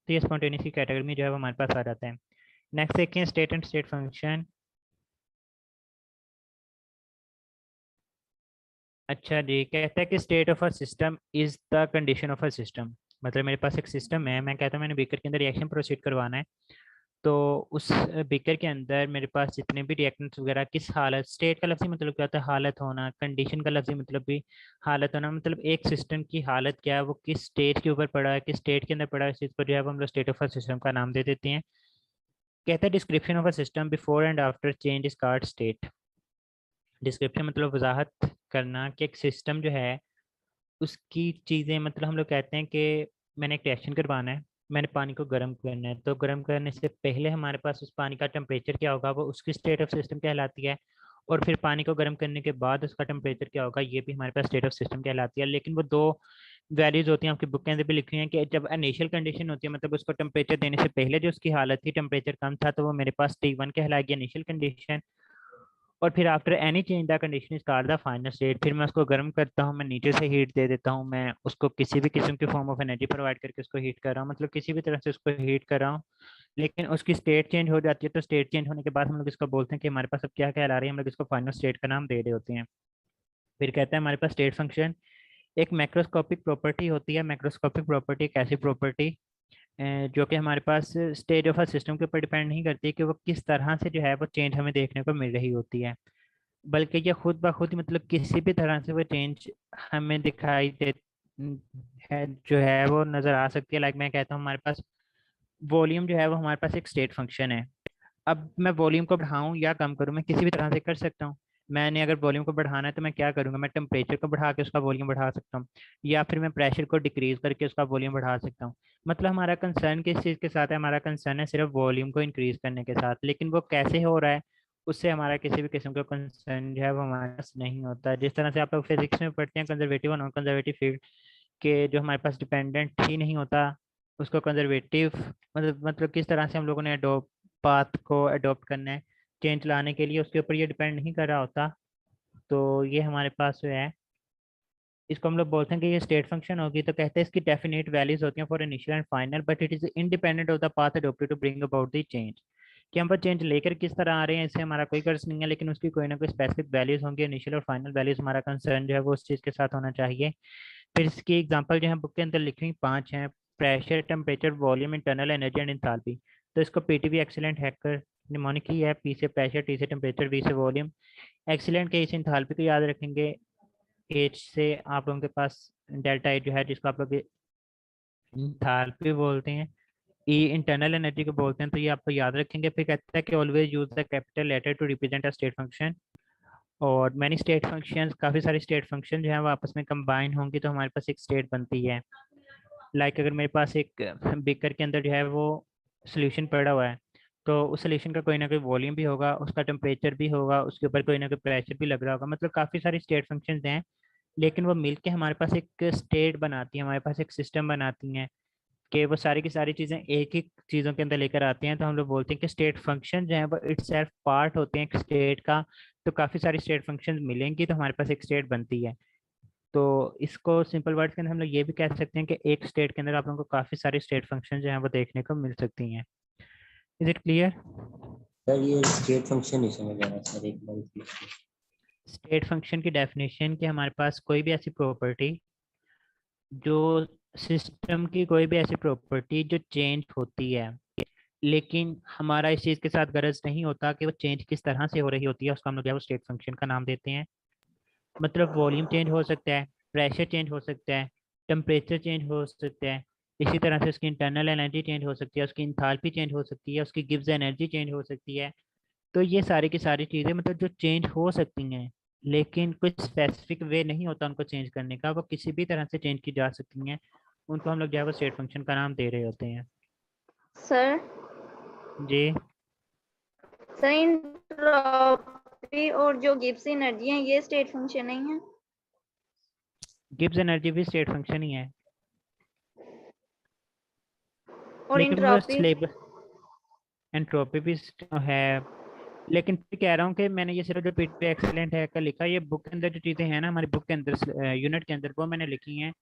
तो ये स्पॉन्टेनियस की कैटेगरी में जो है वो हमारे पास आ जाता है। नेक्स्ट देखिए स्टेट एंड स्टेट फंक्शन। अच्छा जी, कहता है कि state of a system is the condition of a system. मतलब मेरे पास एक सिस्टम है, मैं कहता हूँ मैंने बीकर के अंदर रिएक्शन प्रोसीड करवाना है, तो उस बीकर के अंदर मेरे पास जितने भी रिएक्टेंट्स वगैरह किस हालत, स्टेट का लफ्ज़ी मतलब क्या होता है, हालत होना। कंडीशन का लफ्ज़ी मतलब भी हालत होना। मतलब एक सिस्टम की हालत क्या है, वो किस स्टेट के ऊपर पड़ा है, किस स्टेट के अंदर पड़ा है, इस चीज़ को जो है वो हम लोग स्टेट ऑफ अ सिस्टम का नाम दे देते हैं। कहता है description of a system before and after change is called state. Description मतलब वजाहत करना कि एक सिस्टम जो है उसकी चीज़ें, मतलब हम लोग कहते हैं कि मैंने एक रिएक्शन करवाना है, मैंने पानी को गर्म करना है, तो गर्म करने से पहले हमारे पास उस पानी का टेम्परेचर क्या होगा, वो उसकी स्टेट ऑफ सिस्टम कहलाती है। और फिर पानी को गर्म करने के बाद उसका टेम्परेचर क्या होगा, ये भी हमारे पास स्टेट ऑफ सिस्टम कहलाती है। लेकिन वो दो वैल्यूज होती हैं, आपकी बुक के अंदर भी लिखी हैं कि जब इनिशियल कंडीशन होती है, मतलब उसको टेम्परेचर देने से पहले जो उसकी हालत थी, टेम्परेचर कम था, तो वो मेरे पास T1 कहलाएगी इनिशियल कंडीशन। और फिर after any change the condition is called the final state. फिर मैं उसको गर्म करता हूँ, मैं नीचे से हीट दे देता हूँ, मैं उसको किसी भी किस्म की फॉर्म ऑफ एनर्जी प्रोवाइड करके उसको हीट कर रहा हूँ, मतलब किसी भी तरह से उसको हीट कर रहा हूँ। लेकिन उसकी स्टेट चेंज हो जाती है, तो स्टेट चेंज होने के बाद हम लोग इसको बोलते हैं कि हमारे पास अब क्या कहला रही है, हम लोग इसको फाइनल स्टेट का नाम दे रहे होते हैं। फिर कहते हैं हमारे पास स्टेट फंक्शन एक मैक्रोस्कोपिक प्रॉपर्टी होती है। मैक्रोस्कोपिक प्रॉपर्टी एक ऐसी प्रॉपर्टी जो कि हमारे पास स्टेज ऑफ अ सिस्टम के ऊपर डिपेंड नहीं करती है कि वो किस तरह से जो है वो चेंज हमें देखने को मिल रही होती है, बल्कि ये खुद ब खुद मतलब किसी भी तरह से वो चेंज हमें दिखाई दे है, जो है वो नज़र आ सकती है। लाइक मैं कहता हूँ हमारे पास वॉल्यूम जो है वो हमारे पास एक स्टेट फंक्शन है। अब मैं वॉल्यूम को बढ़ाऊं या कम करूं, मैं किसी भी तरह से कर सकता हूँ। मैंने अगर वॉल्यूम को बढ़ाना है तो मैं क्या करूंगा, मैं टेम्परेचर को बढ़ा के उसका वॉल्यूम बढ़ा सकता हूँ, या फिर मैं प्रेशर को डिक्रीज करके उसका वॉल्यूम बढ़ा सकता हूँ। मतलब हमारा कंसर्न किस चीज़ के साथ है, हमारा कंसर्न है सिर्फ वॉल्यूम को इंक्रीज करने के साथ। लेकिन वो कैसे हो रहा है उससे हमारा किसी भी किस्म का कंसर्न जो है वो हमारे पास नहीं होता। जिस तरह से आप लोग फिजिक्स में पढ़ते हैं कंजर्वेटिव और नॉन कंजर्वेटिव फील्ड के, जो हमारे पास डिपेंडेंट ही नहीं होता उसको कंजर्वेटिव, मतलब किस तरह से हम लोगों ने अडोप्ट पाथ को अडोप्ट करना है चेंज लाने के लिए, उसके ऊपर ये डिपेंड नहीं कर रहा होता। तो ये हमारे पास जो है, इसको हम लोग बोलते हैं कि ये स्टेट फंक्शन होगी। तो कहते हैं इसकी डेफिनेट वैल्यूज होती हैं for initial and final, but it is independent of the path adopted to bring about the change. कि हम पर चेंज लेकर किस तरह आ रहे हैं इससे हमारा कोई कर्ज नहीं है, लेकिन उसकी कोई ना कोई स्पेसिफिक वैल्यूज होंगी, इनिशियल और फाइनल वैल्यूज। हमारा कंसर्न जो है वो उस चीज़ के साथ होना चाहिए। फिर इसकी एग्जांपल जो है बुक के अंदर लिखी हुई 5 हैं: pressure, temperature, volume, internal energy and enthalpy. तो इसको पीटीवी एक्सीलेंट हैकर निमोनिक ही है, पी से प्रेशर, टी से टेम्परेचर, वी से वॉल्यूम। एक्सीलेंट के इस इंथैल्पी को याद रखेंगे। एच से आप लोगों के पास डेल्टा एच जो है जिसको आप लोग इंथैल्पी बोलते हैं। ई इंटरनल एनर्जी को बोलते हैं, तो ये आपको याद रखेंगे। फिर कहता है कि always use the capital letter to represent a state function. और मैनी स्टेट फंक्शंस, काफ़ी सारे स्टेट फंक्शन जो है वो आपस में कंबाइन होंगी तो हमारे पास एक स्टेट बनती है। लाइक अगर मेरे पास एक बेकर के अंदर जो है वो सोल्यूशन पड़ा हुआ है, तो उस सोल्यूशन का कोई ना कोई वॉल्यूम भी होगा, उसका टेम्परेचर भी होगा, उसके ऊपर कोई ना कोई प्रेशर भी लग रहा होगा। मतलब काफ़ी सारी स्टेट फंक्शंस हैं, लेकिन वो मिलके हमारे पास एक स्टेट बनाती हैं, हमारे पास एक सिस्टम बनाती हैं कि वो सारी की सारी चीज़ें एक ही चीज़ों के अंदर लेकर आती हैं। तो हम लोग बोलते हैं कि स्टेट फंक्शन जो है वो इटसेल्फ पार्ट होते हैं एक स्टेट का। तो काफ़ी सारी स्टेट फंक्शन मिलेंगी तो हमारे पास एक स्टेट बनती है। तो इसको सिंपल वर्ड्स के अंदर हम लोग ये भी कह सकते हैं कि एक स्टेट के अंदर आप लोगों को काफ़ी सारी स्टेट फंक्शन जो है वो देखने को मिल सकती हैं। Is it clear? सर ये स्टेट फंक्शन नहीं समझ आ रहा सर, एक बार repeat कीजिए। स्टेट फंक्शन की डेफिनेशन कि हमारे पास कोई भी ऐसी प्रॉपर्टी, जो सिस्टम की कोई भी ऐसी प्रॉपर्टी जो चेंज होती है, लेकिन हमारा इस चीज़ के साथ गरज नहीं होता कि वो चेंज किस तरह से हो रही होती है, उसको हम लोग क्या वो स्टेट फंक्शन का नाम देते हैं। मतलब वॉल्यूम चेंज हो सकता है, प्रेशर चेंज हो सकता है, टेम्परेचर चेंज हो सकता है, इसी तरह से उसकी इंटरनल एनर्जी चेंज हो सकती है, उसकी इंथैल्पी चेंज हो सकती है, उसकी गिब्स एनर्जी चेंज हो सकती है। तो ये सारी की सारी चीज़ें मतलब जो चेंज हो सकती हैं, लेकिन कुछ स्पेसिफिक वे नहीं होता उनको चेंज करने का, वो किसी भी तरह से चेंज की जा सकती हैं, उनको हम लोग जो है वो स्टेट फंक्शन का नाम दे रहे होते हैं। सर जी सर एंट्रोपी और जो गिब्स एनर्जी है ये स्टेट फंक्शन नहीं है? गिब्स एनर्जी भी स्टेट फंक्शन ही है, और लेकिन वो एंट्रोपी? सिलेबस एंट्रोपी भी है। लेकिन फिर कह रहा हूँ कि मैंने ये सिर्फ जो पीटी एक्सीलेंट है का लिखा, ये बुक के अंदर जो चीज़ें हैं ना हमारी बुक के अंदर यूनिट के अंदर, वो मैंने लिखी हैं।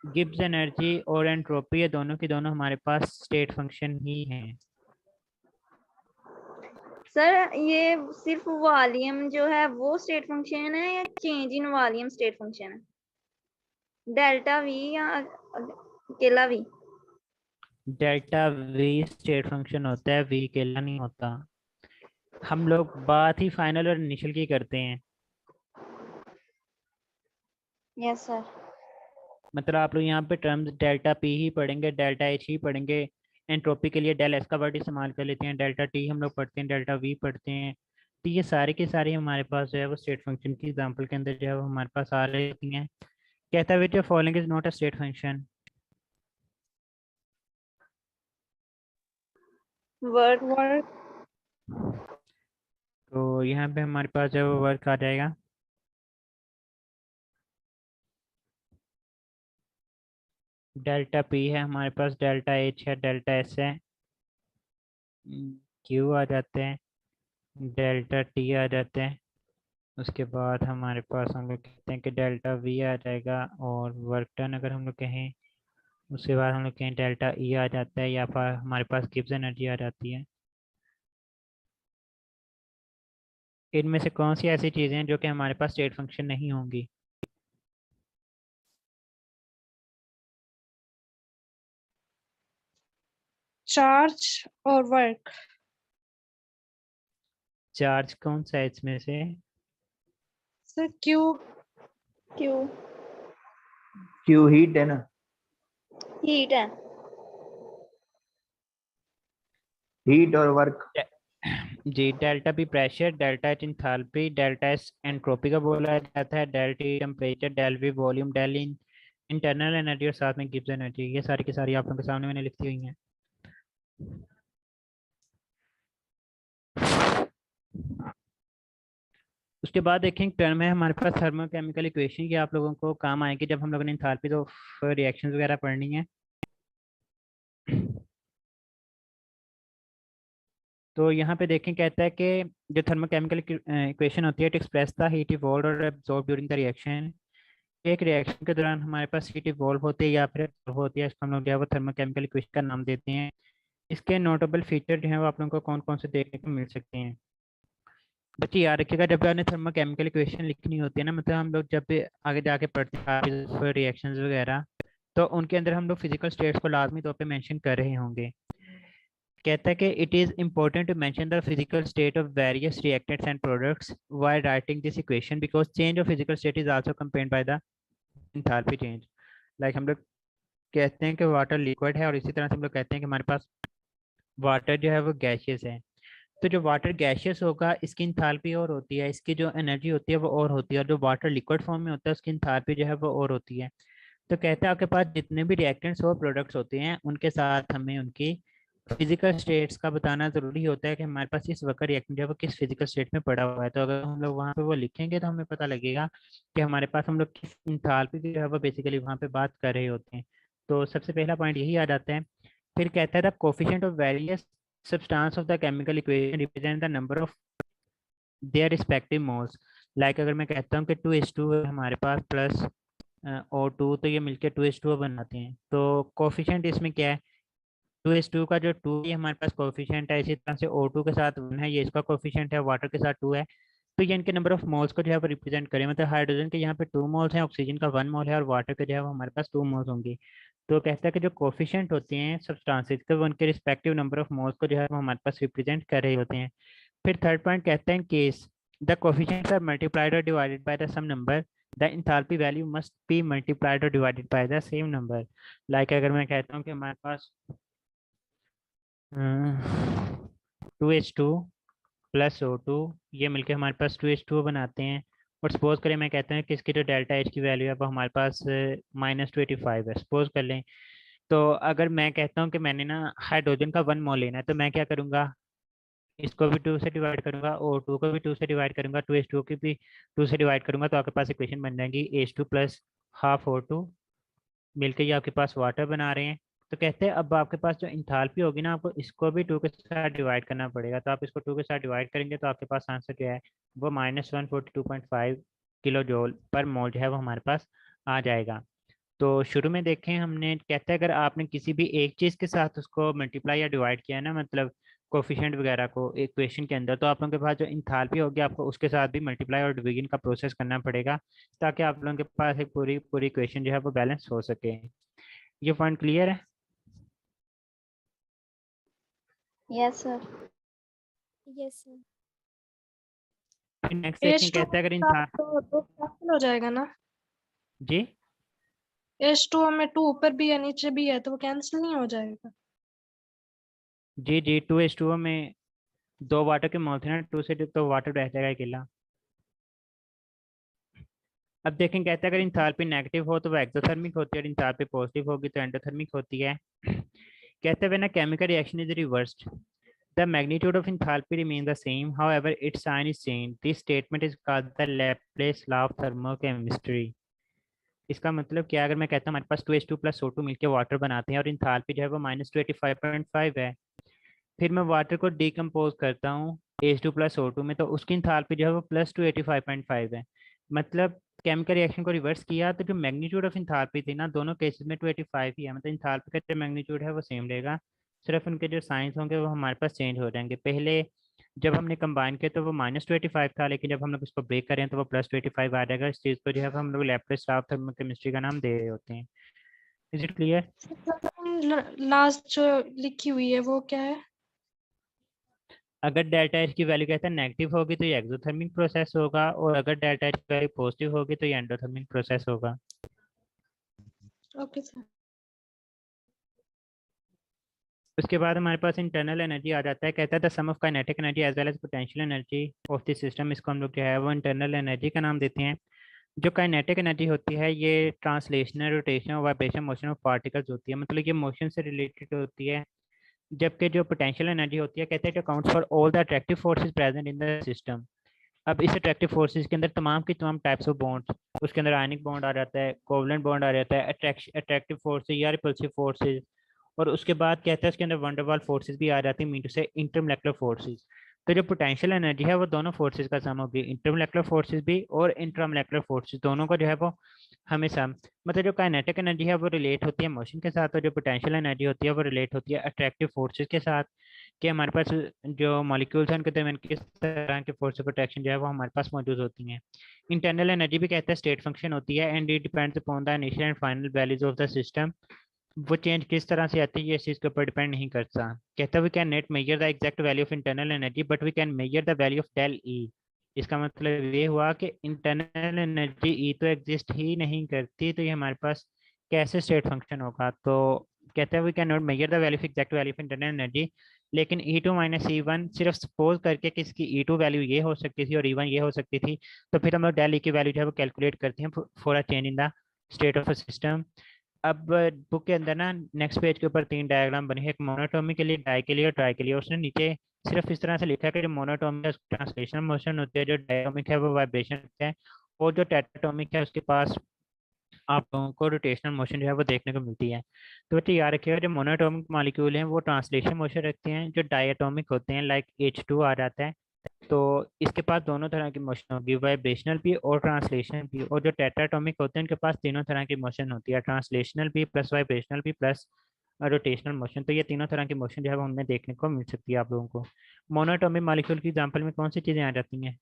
गिब्स एनर्जी और एंट्रोपी ये दोनों की दोनों हमारे पास स्टेट फंक्शन ही हैं। सर ये सिर्फ वॉल्यूम जो है वो स्टेट फंक्शन है या change in volume state function है? डेल्टा वी या अकेला V? Delta V state function होता है, वी अकेला नहीं होता। हम लोग बात ही फाइनल और इनिशियल की करते हैं। Yes sir. मतलब आप लोग यहाँ पे टर्म्स डेल्टा पी ही पढ़ेंगे, डेल्टा एच ही पढ़ेंगे। एंट्रोपी के लिए डेल एस का वर्ड इस्तेमाल कर लेते हैं, डेल्टा टी हम लोग पढ़ते हैं, डेल्टा वी पढ़ते हैं। तो ये सारे के सारे हमारे पास जो है वो स्टेट फंक्शन की एग्जांपल के अंदर जो है वो हमारे पास आ रही होती हैं। कहता है which of following is not a state function? Work. तो यहाँ पे हमारे पास जो है वो वर्क आ जाएगा। डेल्टा पी है हमारे पास, डेल्टा एच है, डेल्टा एस है, क्यू आ जाते हैं, डेल्टा टी आ जाते हैं। उसके बाद हमारे पास हम लोग कहते हैं कि डेल्टा वी आ जाएगा। और वर्क डन अगर हम लोग कहें, उसके बाद हम लोग कहें डेल्टा ई आ जाता है, या फिर हमारे पास गिब्स एनर्जी आ जाती है। इनमें से कौन सी ऐसी चीज़ें हैं जो कि हमारे पास स्टेट फंक्शन नहीं होंगी? चार्ज और वर्क। चार्ज कौन सा है इसमें से? Sir Q. Q Q heat है ना, हीट है। हीट और वर्क। जी, delta P pressure, delta H enthalpy, delta S entropy का बोला जाता है, delta T temperature, del V volume, del internal energy और साथ में गिब्स एनर्जी। ये सारी की सारी आप लोगों के सामने मैंने लिखी हुई हैं। उसके बाद देखेंगे टर्म है हमारे पास थर्मोकेमिकल इक्वेशन की, आप लोगों को काम आएगी जब हम लोगों ने इंथाल्पी ऑफ रिएक्शंस वगैरह पढ़नी है। तो यहाँ पे देखें कहता है कि जो थर्मोकेमिकल इक्वेशन होती है it express the heat evolve और एब्जॉर्ब ड्यूरिंग द रिएक्शन। एक रिएक्शन के दौरान हमारे पास हीट इवॉल्व होती है या फिर absorb होती है, इसको हम लोग जो है वो थर्मोकेमिकल इक्वेशन का नाम देते हैं। इसके नोटेबल फीचर जो है वो आप लोगों को कौन कौन से देखने को मिल सकते हैं। बच्चे याद रखिएगा जब भी आपने थर्मोकेमिकल इक्वेशन लिखनी होती है ना, मतलब हम लोग जब भी आगे जाके पढ़ते हैं रिएक्शंस वगैरह, तो उनके अंदर हम लोग फिजिकल स्टेट्स को लाजमी तौर पे मेंशन कर रहे होंगे। कहता है कि it is important to mention the physical state of various reactants and products while writing this equation because change of physical state is also accompanied by the enthalpy change. Like हम लोग कहते हैं कि वाटर लिक्विड है और इसी तरह से हम लोग कहते हैं कि हमारे पास वाटर जो है वो गैशियस है। तो जो वाटर गैशियस होगा इसकी इंथैल्पी और होती है, इसकी जो एनर्जी होती है वो और होती है, और जो वाटर लिक्विड फॉर्म में होता है उसकी इंथैल्पी जो है वो और होती है। तो कहते हैं आपके पास जितने भी रिएक्टेंट्स और प्रोडक्ट्स होते हैं उनके साथ हमें उनकी फिजिकल स्टेट्स का बताना जरूरी होता है कि हमारे पास इस वक्त रिएक्टेंट जो है वो किस फिजिकल स्टेट में पड़ा हुआ है। तो अगर हम लोग वहाँ पे वो लिखेंगे तो हमें पता लगेगा कि हमारे पास हम लोग किस इंथैल्पी की जो है वो बेसिकली वहाँ पे बात कर रहे होते हैं। तो सबसे पहला पॉइंट यही आ जाता है। फिर कहता है the coefficient of various substance of the chemical equation represent the number of their respective moles. Like अगर मैं कहता हूँ कि 2:2 है हमारे पास प्लस O2, तो ये मिलके 2:2 बनाते हैं। तो कोफिशिएंट इसमें क्या है, 2:2 का जो 2 ये हमारे पास कोफिशिएंट है, इसी तरह से O2 के साथ 1 है, ये इसका कोफिशिएंट है, वाटर के साथ 2 है। तो ये इनके नंबर ऑफ मोल्स को जो है वो रिप्रेजेंट करें, मतलब हाइड्रोजन के यहाँ पे 2 मोल्स हैं, ऑक्सीजन का 1 मोल है और वाटर के जो है वो हमारे पास 2 मोल्स होंगे। तो कहता है कि जो कोफिशिएंट होते हैं सब्सटेंसेस के वो उनके रिस्पेक्टिव नंबर ऑफ मोल्स को जो है वो हमारे पास रिप्रेजेंट कर रहे होते हैं। फिर थर्ड पॉइंट कहते हैं case the coefficients are multiplied or divided by the same number the enthalpy value must be multiplied or divided by the same number. Like अगर मैं कहता हूँ कि हमारे पास 2H2 प्लस O2 ये मिलके हमारे पास 2H2 बनाते हैं। और सपोज करें मैं कहता हूँ कि इसकी जो डेल्टा H की वैल्यू है वो हमारे पास -285 है, सपोज कर लें। तो अगर मैं कहता हूँ कि मैंने ना हाइड्रोजन का 1 मोल लेना है, तो मैं क्या करूँगा, इसको भी 2 से डिवाइड करूंगा, O2 को भी 2 से डिवाइड करूंगा, 2H2 की भी 2 से डिवाइड करूंगा, तो आपके पास इक्वेशन बन जाएगी H2 प्लस हाफ O2 मिलके ये आपके पास वाटर बना रहे हैं। तो कहते हैं अब आपके पास जो इंथैल्पी होगी ना, आपको इसको भी 2 के साथ डिवाइड करना पड़ेगा। तो आप इसको 2 के साथ डिवाइड करेंगे तो आपके पास आंसर क्या है, वो -142.5 किलो जूल पर मोल जो है वो हमारे पास आ जाएगा। तो शुरू में देखें हमने कहते हैं अगर आपने किसी भी एक चीज़ के साथ उसको मल्टीप्लाई या डिवाइड किया है ना, मतलब कोफिशिएंट वगैरह को इक्वेशन के अंदर, तो आप लोगों के पास जो इंथैल्पी होगी आपको उसके साथ भी मल्टीप्लाई और डिवीजन का प्रोसेस करना पड़ेगा ताकि आप लोगों के पास एक पूरी पूरी इक्वेशन जो है वो बैलेंस हो सके। ये पॉइंट क्लियर है? Yes sir. Yes sir. Next section कहता है अगर तो कैंसिल हो जाएगा ना जी H2 में 2 ऊपर भी है नीचे भी है तो वो कैंसिल नहीं हो जाएगा। जी जी 2H2O में 2 वाटर के मोल थे ना, 2 से तो वाटर रह जाएगा अकेला। अब देखें कहते हैं अगर इंथैल्पी नेगेटिव हो तो वो एक्सोथर्मिक होती है और इंथैल्पी पॉजिटिव होगी तो एंडोथर्मिक होती है। कहते हैं when a chemical reaction is reversed the magnitude of enthalpy remains the same, however its sign is changed. This statement is called the Laplace law of thermochemistry. इसका मतलब क्या, अगर मैं कहता हूँ हमारे पास 2H2 प्लस O2 मिलकर वाटर बनाते हैं और इंथैल्पी जो है वो -285.5 है, फिर मैं वाटर को डिकम्पोज करता हूँ H2 प्लस O2 में, तो उसकी इंथैल्पी जो है वो +285.5 है। मतलब केमिकल रिएक्शन को रिवर्स किया तो जो मैग्नीट्यूड ऑफ इंथैल्पी थी ना दोनों केसेस में 285 ही है, मतलब इंथैल्पी का जो मैग्नीट्यूड है वो सेम रहेगा, सिर्फ उनके जो साइंस होंगे वो हमारे पास चेंज हो जाएंगे। पहले जब हमने कंबाइन किया तो वो -285 था, लेकिन जब हम लोग इसको ब्रेक करें तो वो +285 आ जाएगा। इस चीज़ को जो है हम लोग लैप्लेस लॉ ऑफ थर्मोकेमिस्ट्री का नाम दे रहे होते हैं। Is it clear? लास्ट जो लिखी हुई है वो क्या है? अगर डेल्टा एच की वैल्यू कहता है नेगेटिव होगी तो ये एक्सोथर्मिक प्रोसेस होगा, और अगर डेल्टा एच की वैल्यू पॉजिटिव होगी तो ये एंडोथर्मिक प्रोसेस होगा। Okay sir. उसके बाद हमारे पास इंटरनल एनर्जी आ जाता है। कहता है the sum of kinetic energy as well as potential energy of the system, इसको हम लोग जो है वो इंटरनल एनर्जी का नाम देते हैं। जो काइनेटिक एनर्जी होती है ये translational, rotation, vibration, motion of particles होती है, मतलब ये मोशन से रिलेटेड होती है। जबकि जो पोटेंशियल एनर्जी होती है कहते हैं it accounts for all the attractive forces present in the system. अब इस अट्रैक्टिव फोर्सेस के अंदर तमाम की तमाम टाइप्स ऑफ बॉन्ड्स, उसके अंदर आयनिक बॉन्ड आ जाता है, कोवलेंट बॉन्ड आ जाता है, अट्रैक्टिव फोर्सेस या रिपल्सिव फोर्सेस, और उसके बाद कहते हैं उसके अंदर वंडरवाल फोर्सेस भी आ जाती है, मीन टू से इंटरमोलेकुलर फोर्सेस। तो जो पोटेंशियल एनर्जी है वो दोनों फोर्सेस का सम होगी, इंटरमोलेकुलर फोर्सेस भी और इंट्रामोलेकुलर फोर्सेस दोनों का जो है वो हमेशा, मतलब जो काइनेटिक एनर्जी है वो रिलेट होती है मोशन के साथ, और जो पोटेंशियल एनर्जी होती है वो रिलेट होती है अट्रैक्टिव फोर्सेस के साथ, कि हमारे पास जो मॉलिक्यूल्स हैं उनके दरमियान किस तरह के फोर्स ऑफ अट्रैक्शन जो है वो हमारे पास मौजूद होती हैं। इंटरनल एनर्जी भी कहते हैं स्टेट फंक्शन होती है, and it depends upon the initial and final values of the system. वो चेंज किस तरह से आती है ये इस चीज़ के ऊपर डिपेंड नहीं करता। कहता है we can not measure the exact value of internal energy but we can measure the value of del E. इसका मतलब ये हुआ कि इंटरनल एनर्जी ई तो एग्जिस्ट ही नहीं करती, तो ये हमारे पास कैसे स्टेट फंक्शन होगा। तो कहते हैं we can not measure the value of exact value of internal energy, लेकिन E2 माइनस E1 सिर्फ सपोज करके कि इसकी E2 वैल्यू ये हो सकती थी और E1 ये हो सकती थी, तो फिर हम लोग डेल ई की वैल्यू जो है वो कैलकुलेट करते हैं for a change in the state of a system. अब बुक के अंदर ना नेक्स्ट पेज के ऊपर 3 डायग्राम बने हैं, एक मोनोटोमी के लिए, डाई के लिए और ट्राई के लिए। उसने नीचे सिर्फ इस तरह से लिखा है कि जो मोनोटोमिक है ट्रांसलेशनल मोशन होती है, जो डायटोमिक है वो वाइब्रेशन होता है, और जो टेट्राटोमिक है उसके पास आप लोगों को रोटेशनल मोशन जो है वो देखने को मिलती है। तो बच्चे याद रखिएगा जो मोनोटोमिक मॉलिक्यूल हैं वो ट्रांसलेशन मोशन रखते हैं, जो डायटोमिक होते हैं लाइक H2 आ जाता है, तो इसके पास दोनों तरह की मोशन होगी, वाइब्रेशनल भी और ट्रांसलेशनल भी। और जो टेट्राटोमिक होते हैं उनके पास तीनों तरह की मोशन होती है, ट्रांसलेशनल भी प्लस वाइब्रेशनल भी प्लस रोटेशनल मोशन। तो ये तीनों तरह की मोशन जो है वो हमें देखने को मिल सकती है आप लोगों को। मोनोटोमिक मॉलिक्यूल की एग्जांपल में कौन सी चीज़ें आ जाती हैं?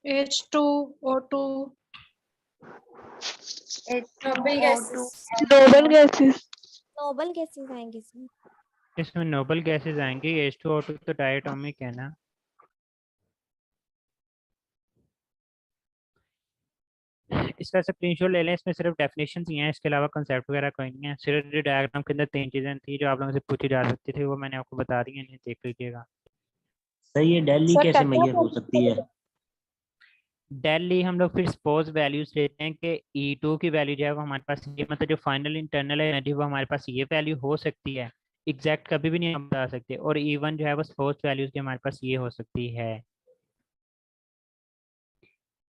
H2O2 noble gases, noble gases. Noble gases आएंगे इसमें। इसमें नोबल गैसेज आएंगी, H2O2 तो डायटोमिक है ना। इसका स्क्रीनशॉट ले लें, इसमें सिर्फ डेफिनेशन ही हैं, इसके अलावा कंसेप्ट वगैरह कोई नहीं है। सिर्फ जो डायग्राम के अंदर 3 चीज़ें थी जो आप लोगों से पूछी जा सकती थी वो मैंने आपको बता दी है, इन्हें देख लीजिएगा। सर ये दिल्ली सर कैसे मेजर हो सकती है? डेली हम लोग फिर सपोज वैल्यूज लेते हैं कि E2 की वैल्यू जो है वो हमारे पास ये, मतलब जो फाइनल इंटरनल एनर्जी वो हमारे पास ये वैल्यू हो सकती है, एग्जैक्ट कभी भी नहीं हम बता सकते। और E1 जो है वो सपोज वैल्यूज की हमारे पास ये हो सकती है।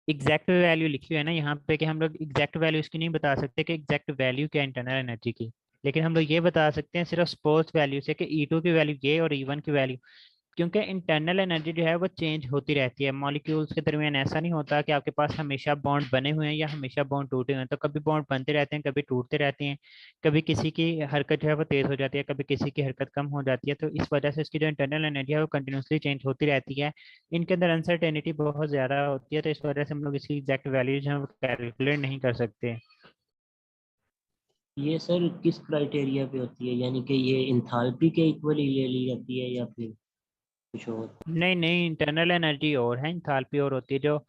एग्जैक्ट वैल्यू लिखी हुई है ना यहाँ पे कि हम लोग एग्जैक्ट वैल्यू इसकी नहीं बता सकते कि एग्जैक्ट वैल्यू क्या इंटरनल एनर्जी की, लेकिन हम लोग ये बता सकते हैं सिर्फ सपोज वैल्यू से कि E2 की वैल्यू ये और E1 की वैल्यू, क्योंकि इंटरनल एनर्जी जो है वो चेंज होती रहती है मॉलिक्यूल्स के दरमियान। ऐसा नहीं होता कि आपके पास हमेशा बॉन्ड बने हुए हैं या हमेशा बॉन्ड टूटे हुए हैं, तो कभी बॉन्ड बनते रहते हैं, कभी टूटते रहते हैं, कभी किसी की हरकत जो है वो तेज हो जाती है, कभी किसी की हरकत कम हो जाती है। तो इस वजह से इसकी जो इंटरनल एनर्जी है वो कंटिन्यूसली चेंज होती रहती है। इनके अंदर अनसर्टेनिटी बहुत ज़्यादा होती है, तो इस वजह से हम लोग इसकी एग्जैक्ट वैल्यूज हैं वो कैलकुलेट नहीं कर सकते। ये सर किस क्राइटेरिया पे होती है, यानी कि ये इंथाल्पी के इक्वली ले ली जाती है या फिर कुछ और? नहीं नहीं, इंटरनल एनर्जी और है, इंथाल्पी और होती है। जो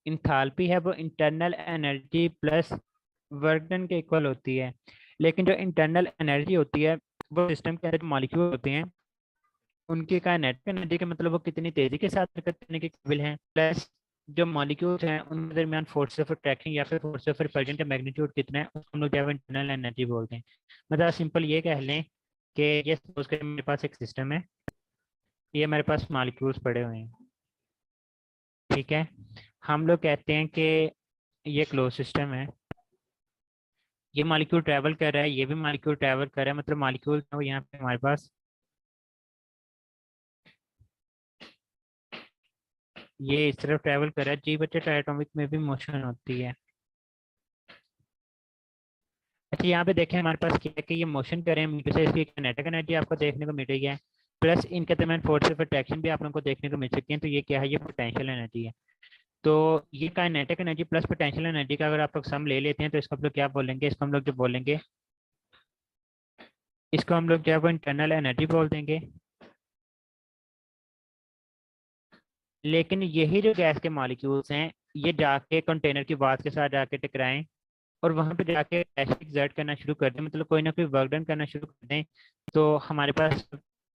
इंथाल्पी है वो internal energy plus work done के इक्वल होती है, लेकिन जो इंटरनल एनर्जी होती है वो सिस्टम के अंदर जो मॉलिक्यूल होते हैं उनकी काइनेटिक एनर्जी का मतलब वो कितनी तेजी के साथ हरकत करने के काबिल हैं, प्लस जो मॉलिक्यूल्स हैं उनके दरमियान फोर्स ऑफ अट्रैक्शन या फिर फोर्स ऑफ रिपल्जन का मैग्नीट्यूड कितना है, उसको हम लोग जो है इंटरनल एनर्जी बोलते हैं। मतलब सिंपल ये कह लें कि ये सपोज करें मेरे पास एक सिस्टम है, ये हमारे पास मॉलिक्यूल्स पड़े हुए हैं, ठीक है। हम लोग कहते हैं कि ये क्लोज सिस्टम है, ये मॉलिक्यूल ट्रैवल कर रहा है, ये भी मॉलिक्यूल ट्रैवल कर रहा है, मतलब मॉलिक्यूल वो यहाँ पे हमारे पास ये इस तरफ ट्रैवल कर रहा है। जी बच्चे ट्राइटोमिक में भी मोशन होती है। अच्छा यहाँ पे देखें हमारे पास क्या है कि ये मोशन कर रहे हैं, मीटर से इसकी काइनेटिक एनर्जी आपको देखने को मिल रही है, प्लस इनके दरमियान फोर्स ऑफ अट्रैक्शन भी आप लोगों को देखने को मिल सकती है। तो ये क्या है, ये पोटेंशियल एनर्जी है। तो ये kinetic energy plus potential energy का अगर आप लोग सम ले लेते हैं तो इसको हम लोग क्या बोलेंगे, इसको हम लोग जो बोलेंगे, इसको हम लोग जो है वो इंटरनल एनर्जी बोल देंगे। लेकिन यही जो गैस के मॉलिक्यूल्स हैं ये जाके कंटेनर की वाल के साथ जाके टकराएं और वहां पे जाके प्रेशर एक्सर्ट करना शुरू कर दें, मतलब कोई ना कोई वर्क डन करना शुरू कर दें, तो हमारे पास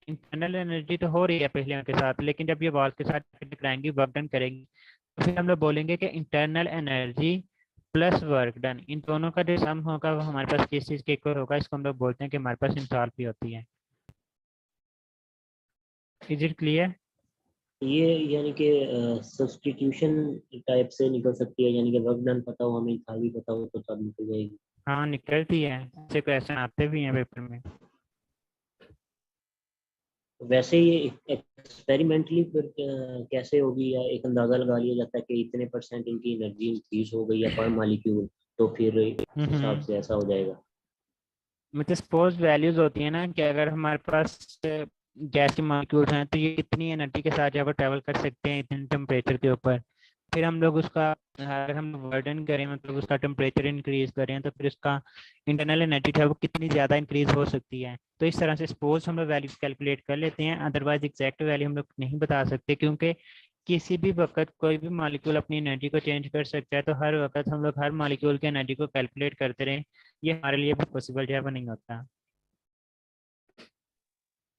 इंटरनल एनर्जी तो हो रही है पहले के साथ, लेकिन जब ये वॉल के साथ टकराएंगी वर्क डन करेंगी तो फिर हम लोग बोलेंगे कि internal energy plus work done, इन दोनों का जो सम होगा वो हमारे पास किस चीज़ के इक्वल होगा, इसको हम लोग बोलते हैं कि हमारे पास इंथैल्पी होती है। Is it clear? ये यानी कि सब्स्टिट्यूशन टाइप से निकल सकती है, यानी कि वर्क डन पता हो हमें, था भी पता हो तो तब निकल जाएगी। हाँ निकलती है, ऐसे क्वेश्चन आते भी हैं पेपर में। वैसे ये एक्सपेरिमेंटली फिर कैसे होगी, या एक अंदाजा लगा लिया जाता है कि इतने % इनकी एनर्जी इंक्रीज हो गई है पर मॉलिक्यूल, तो फिर इस हिसाब से ऐसा हो जाएगा। मतलब सपोज वैल्यूज होती है ना कि अगर हमारे पास गैस के मॉलिक्यूल्स हैं तो ये इतनी एनर्जी के साथ जब ट्रैवल कर सकते हैं इतने टेम्परेचर के ऊपर, फिर हम लोग उसका अगर हम वर्डन करें मतलब उसका टेम्परेचर इंक्रीज करें तो फिर उसका इंटरनल एनर्जी जो है वो कितनी ज़्यादा इंक्रीज हो सकती है। तो इस तरह से सपोज हम लोग वैल्यूज कैलकुलेट कर लेते हैं, अदरवाइज एग्जैक्ट वैल्यू हम लोग नहीं बता सकते क्योंकि किसी भी वक्त कोई भी मॉलिक्यूल अपनी एनर्जी को चेंज कर सकता है। तो हर वक्त हम लोग हर मॉलिक्यूल की एनर्जी को कैलकुलेट करते रहें, ये हमारे लिए भी पॉसिबल जो है वो नहीं होता।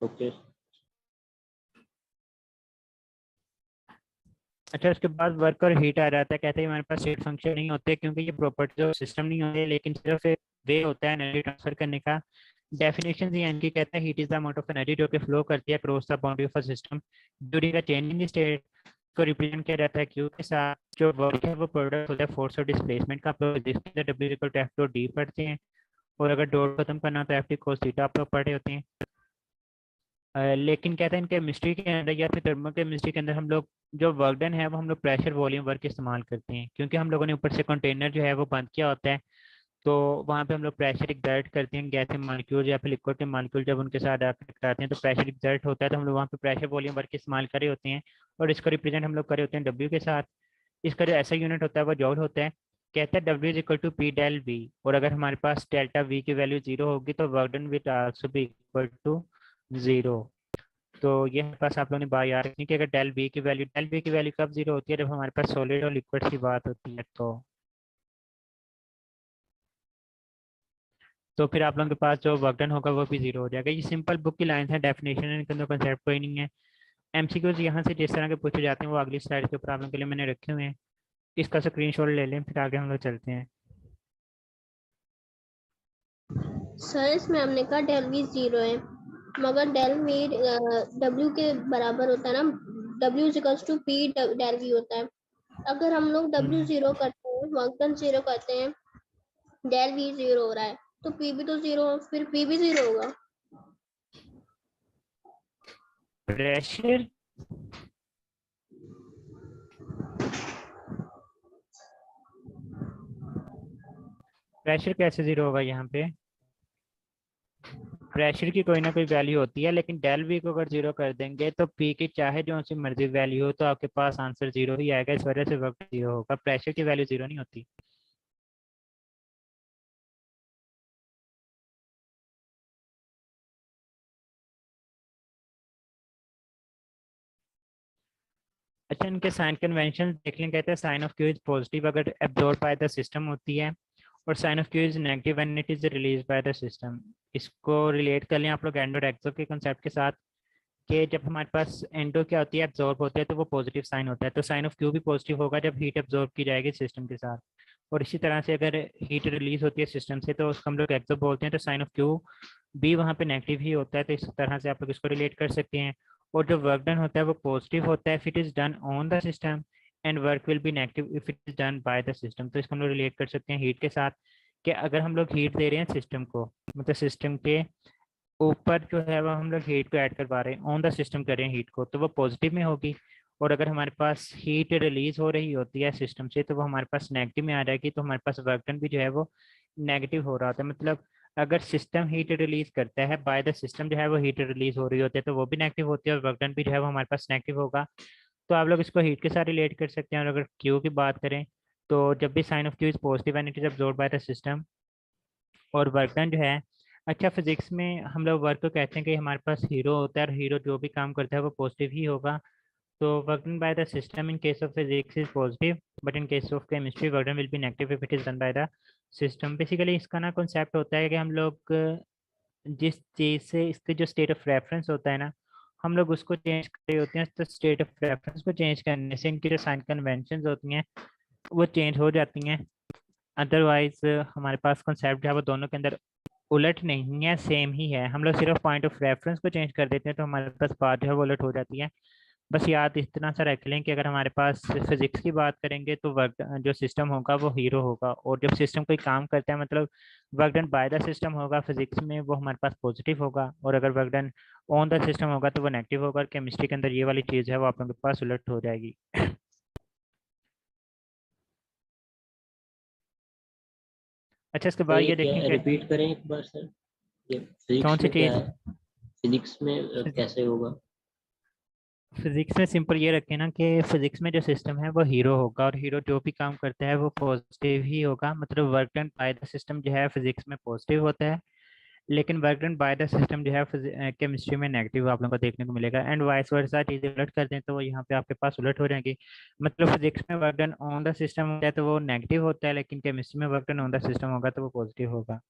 ओके। अच्छा, उसके बाद वर्क और हीट आ जाता है। कहते हैं हमारे पास स्टेट फंक्शन नहीं होते क्योंकि ये प्रॉपर्टी ऑफ सिस्टम नहीं होते, लेकिन सिर्फ एक वे होता है एनर्जी ट्रांसफर करने का। डेफिनेशन ये इनकी कहता है heat is the amount of energy जो कि फ्लो करती है across the boundary of a system during a change in state. को रिप्रेजेंट किया जाता है क्यू के साथ। जो वर्क है वो प्रोडक्ट होता है फोर्स और डिस्प्लेसमेंट का। आप लोग जिसके अंदर W equal to F dot D पढ़ते हैं, और अगर डॉट खत्म करना हो तो FT cos थीटा आप लोग पढ़े होते हैं। लेकिन कहते हैं केमिस्ट्री के अंदर या फिर थर्मल केमिस्ट्री के अंदर हम लोग जो वर्क डन है वो हम लोग प्रेशर वॉल्यूम वर्क इस्तेमाल करते हैं, क्योंकि हम लोगों ने ऊपर से कंटेनर जो है वो बंद किया होता है। तो वहाँ पे हम लोग प्रेशर एक्सर्ट करते हैं, गैस के मॉलिक्यूल या फिर लिक्विड के मॉलिक्यूल जब उनके साथ आकर टकराते हैं तो प्रेशर एक्सर्ट होता है, तो हम लोग वहाँ पे प्रेशर वॉल्यूम वर्क इस्तेमाल करे होते हैं। और इसको रिप्रेजेंट हम लोग करे होते हैं W के साथ। इसका जो ऐसा यूनिट होता है वो जॉल होता है। कहता है W is equal to P del V, और अगर हमारे पास डेल्टा V की वैल्यू 0 होगी तो work done will also be equal to 0। तो ये हमारे पास आप लोगों ने बात याद रखनी कि अगर डेल बी की वैल्यू कब 0 होती है, जब हमारे पास सॉलिड और लिक्विड की बात होती है। तो फिर आप लोगों के पास जो वर्क डन होगा वो भी 0 हो जाएगा। ये सिंपल बुक की लाइन है, डेफिनेशन है, इनके अंदर कंसेप्ट कोई नहीं है। MCQs यहाँ से जिस तरह के पूछे जाते हैं वो अगली स्लाइड के ऊपर आप लोगों के लिए मैंने रखे हुए हैं, इसका स्क्रीनशॉट ले लें, फिर आगे हम लोग चलते हैं। सर इसमें हमने कहा डेल वी 0 है, मगर डेल वी W के बराबर होता है ना, W is equals to P del V होता है। अगर हम लोग W 0 करते हैं, वर्क डन 0 करते हैं, डेल वी 0 हो रहा है, तो P भी तो 0, फिर P भी 0 होगा। प्रेशर प्रेशर कैसे 0 होगा? यहाँ पे प्रेशर की कोई ना कोई वैल्यू होती है, लेकिन डेल वी को अगर 0 कर देंगे तो P की चाहे जो सी मर्जी वैल्यू हो तो आपके पास आंसर 0 ही आएगा। इस वजह से वर्क 0 होगा, प्रेशर की वैल्यू 0 नहीं होती। अच्छा, इनके साइन कन्वेंशन देख लें। कहते हैं sign of Q is positive अगर एब्जॉर्ब बाय द सिस्टम होती है, और sign of Q is negative when it is release by the system. इसको रिलेट कर लें आप लोग एंडो और एक्सो के कंसेप्ट के साथ, कि जब हमारे पास एंडो क्या होती है, एब्जॉर्ब होती है, तो वो पॉजिटिव साइन होता है। तो साइन ऑफ क्यू भी पॉजिटिव होगा जब हीट एब्जॉर्ब की जाएगी सिस्टम के साथ। और इसी तरह से अगर हीट रिलीज होती है सिस्टम से तो उसको हम लोग एक्सो बोलते हैं, तो साइन ऑफ क्यू भी वहाँ पे नेगेटिव ही होता है। तो इस तरह से आप लोग इसको रिलेट कर सकते हैं। और जो वर्क डन होता है वो पॉजिटिव होता है if it is done on the system, and work will be negative if it is done by the system. तो इसको हम लोग रिलेट कर सकते हैं हीट के साथ, कि अगर हम लोग हीट दे रहे हैं सिस्टम को, मतलब सिस्टम के ऊपर जो है वो हम लोग हीट को ऐड करवा रहे हैं, ऑन द सिस्टम कर रहे हैं हीट को, तो वो पॉजिटिव में होगी। और अगर हमारे पास हीट रिलीज हो रही होती है सिस्टम से तो वो हमारे पास नेगेटिव में आ जाएगी। तो हमारे पास वर्क डन भी जो है वो नेगेटिव हो रहा होता है। मतलब अगर सिस्टम हीट रिलीज करता है, बाय द सिस्टम जो है वो हीट रिलीज हो रही होती है, तो वो भी नेगेटिव होती है, और वर्क डन भी जो है वो हमारे पास नेगेटिव होगा। तो आप लोग इसको हीट के साथ रिलेट कर सकते हैं। और अगर क्यू की बात करें तो जब भी sign of Q is positive and it is absorbed by the system, और वर्क डन जो है, अच्छा फिजिक्स में हम लोग वर्क को कहते हैं कि हमारे पास हीरो होता है, और हीरो जो भी काम करता है वो पॉजिटिव ही होगा। तो work done by the system in case of physics is positive, but in case of chemistry work done will be negative if it is done by the system. Basically इसका ना कॉन्सेप्ट होता है कि हम लोग जिस चीज़ से इसके जो स्टेट ऑफ रेफरेंस होता है ना, हम लोग उसको चेंज कर रहे होते हैं। तो स्टेट ऑफ रेफरेंस को चेंज करने से इनकी जो साइन कन्वेंशन होती हैं वो चेंज हो जाती हैं। अदरवाइज हमारे पास कॉन्सेप्ट जो है वो दोनों के अंदर उलट नहीं है, सेम ही है। हम लोग सिर्फ पॉइंट ऑफ रेफरेंस को चेंज कर देते हैं तो हमारे पास बात जो है वो उलट हो जाती है। बस याद इतना सा रख लें कि अगर हमारे पास फिजिक्स की बात करेंगे तो वर्क जो सिस्टम होगा वो हीरो होगा, और जब सिस्टम कोई काम करता है मतलब work done by the system होगा फिजिक्स में, वो हमारे पास पॉजिटिव होगा, और अगर work done on the system होगा तो वो नेगेटिव होगा। और केमिस्ट्री के अंदर ये वाली चीज़ है वो आप लोगों के पास उलट हो जाएगी। अच्छा, इसके तो बाद ये ये क्या देखेंगे रिपीट करें एक बार सर, ये कौन फिजिक्स सी में क्या चीज़। है, फिजिक्स में कैसे होगा? फिजिक्स में सिंपल ये रखें ना कि फिजिक्स में जो सिस्टम है वो हीरो होगा, और हीरो जो भी काम करता है वो पॉजिटिव ही होगा। मतलब work done by the system जो है फिजिक्स में पॉजिटिव होता है, लेकिन work done by the system जो है केमिस्ट्री में नेगेटिव आप लोगों को देखने को मिलेगा। एंड वाइस वर्सा चीजें उलट कर दें तो वो यहाँ पे आपके पास उलट हो जाएंगी। मतलब फिजिक्स में work done on the system होता है तो वो नेगेटिव होता है, लेकिन केमिस्ट्री में work done on the system होगा तो वो पॉजिटिव होगा।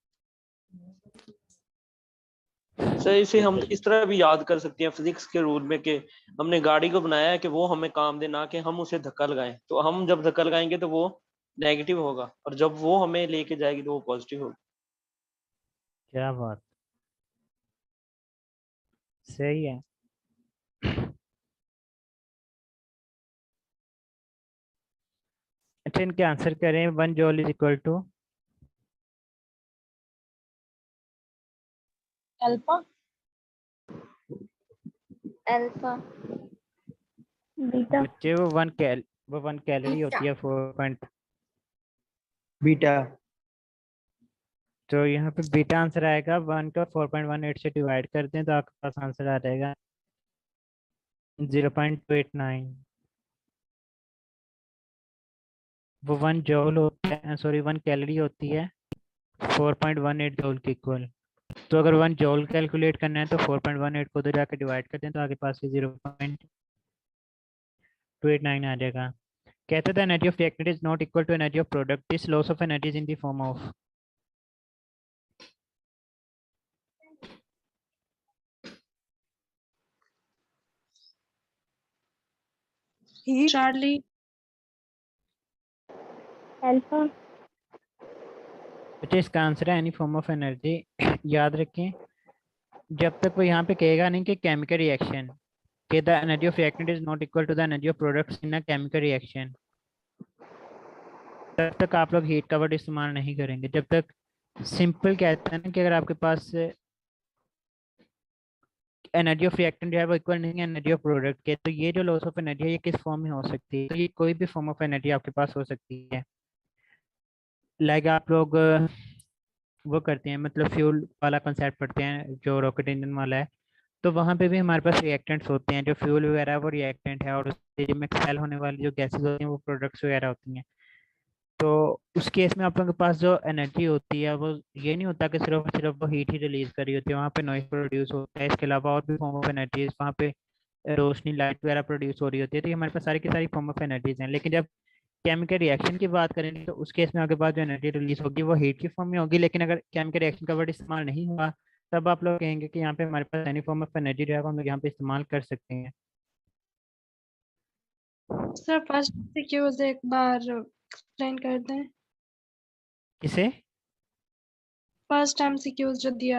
सर इसे हम इस तरह भी याद कर सकते हैं फिजिक्स के रूल में कि हमने गाड़ी को बनाया है कि वो हमें काम दे, ना कि हम उसे धक्का लगाएं। तो हम जब धक्का लगाएंगे तो वो नेगेटिव होगा, और जब वो हमें लेके जाएगी तो वो पॉजिटिव होगा। क्या बात, सही है। अच्छा, इनके आंसर करें। 1 joule is equal to alpha alpha beta बच्चे वो 1 कैलोरी होती है 4 बीटा। तो यहाँ पे बीटा आंसर आएगा। 1 का 4.18 से डिवाइड कर दें तो आपके पास आंसर आ जाएगा 0.289। वो 1 जॉल होता है, सॉरी 1 कैलोरी होती है 4.18 जॉल के इक्वल। तो अगर 1 जॉल कैलकुलेट करना है तो 4.18 को उधर जाके डिवाइड कर दें तो आगे पास 0.289 आ जाएगा। कहते थे energy of reactant is not equal to energy of product, this loss of energy is in the form of. Heat. Charlie alpha बच्चे इसका आंसर है एनी फॉर्म ऑफ एनर्जी। याद रखें, जब तक वो यहाँ पे कहेगा नहीं कि केमिकल रिएक्शन कि the energy of reactant is not equal to the energy of products in a chemical reaction, तब तक आप लोग हीट का वर्ड इस्तेमाल नहीं करेंगे। जब तक सिंपल कहते हैं ना कि अगर आपके पास एनर्जी ऑफ रिएक्टेंट जो है वो इक्वल नहीं है एनर्जी ऑफ प्रोडक्ट के, तो ये जो लॉस ऑफ एनर्जी है ये किस फॉर्म में हो सकती है। तो ये कोई भी फॉर्म ऑफ एनर्जी आपके पास हो सकती है। लाइक आप लोग वो करते हैं, मतलब फ्यूल वाला कंसेप्ट पढ़ते हैं जो रॉकेट इंजन वाला है, तो वहाँ पे भी हमारे पास रिएक्टेंट्स होते हैं। जो फ्यूल वगैरह है वो रिएक्टेंट है, और उससे जो एक्सपेल होने वाली जो गैसेस होती हैं वो प्रोडक्ट्स वगैरह होती हैं। तो उस केस में आप लोगों के पास जो एनर्जी होती है वो ये नहीं होता कि सिर्फ और सिर्फ वो हीट ही रिलीज कर रही होती है, वहाँ पे नॉइज प्रोड्यूस होता है। इसके अलावा और भी फॉर्म ऑफ एनर्जीज वहाँ पे रोशनी लाइट वगैरह प्रोड्यूस हो रही होती है। तो ये हमारे पास सारी की सारी फॉर्म ऑफ एनर्जीज हैं। लेकिन जब केमिकल रिएक्शन की बात करेंगे तो उस केस में आपके पास जो एनर्जी रिलीज होगी वो हीट की फॉर्म में होगी। लेकिन अगर केमिकल रिएक्शन का वर्ड इस्तेमाल नहीं हुआ तब आप लोग कहेंगे कि यहाँ पे हमारे पास एनी फॉर्म ऑफ एनर्जी जो है वो हम लोग यहाँ पे इस्तेमाल कर सकते हैं। सर फर्स्ट सीक्यूज एक बार एक्सप्लेन कर दें। किसे? फर्स्ट टाइम सीक्यूज जो दिया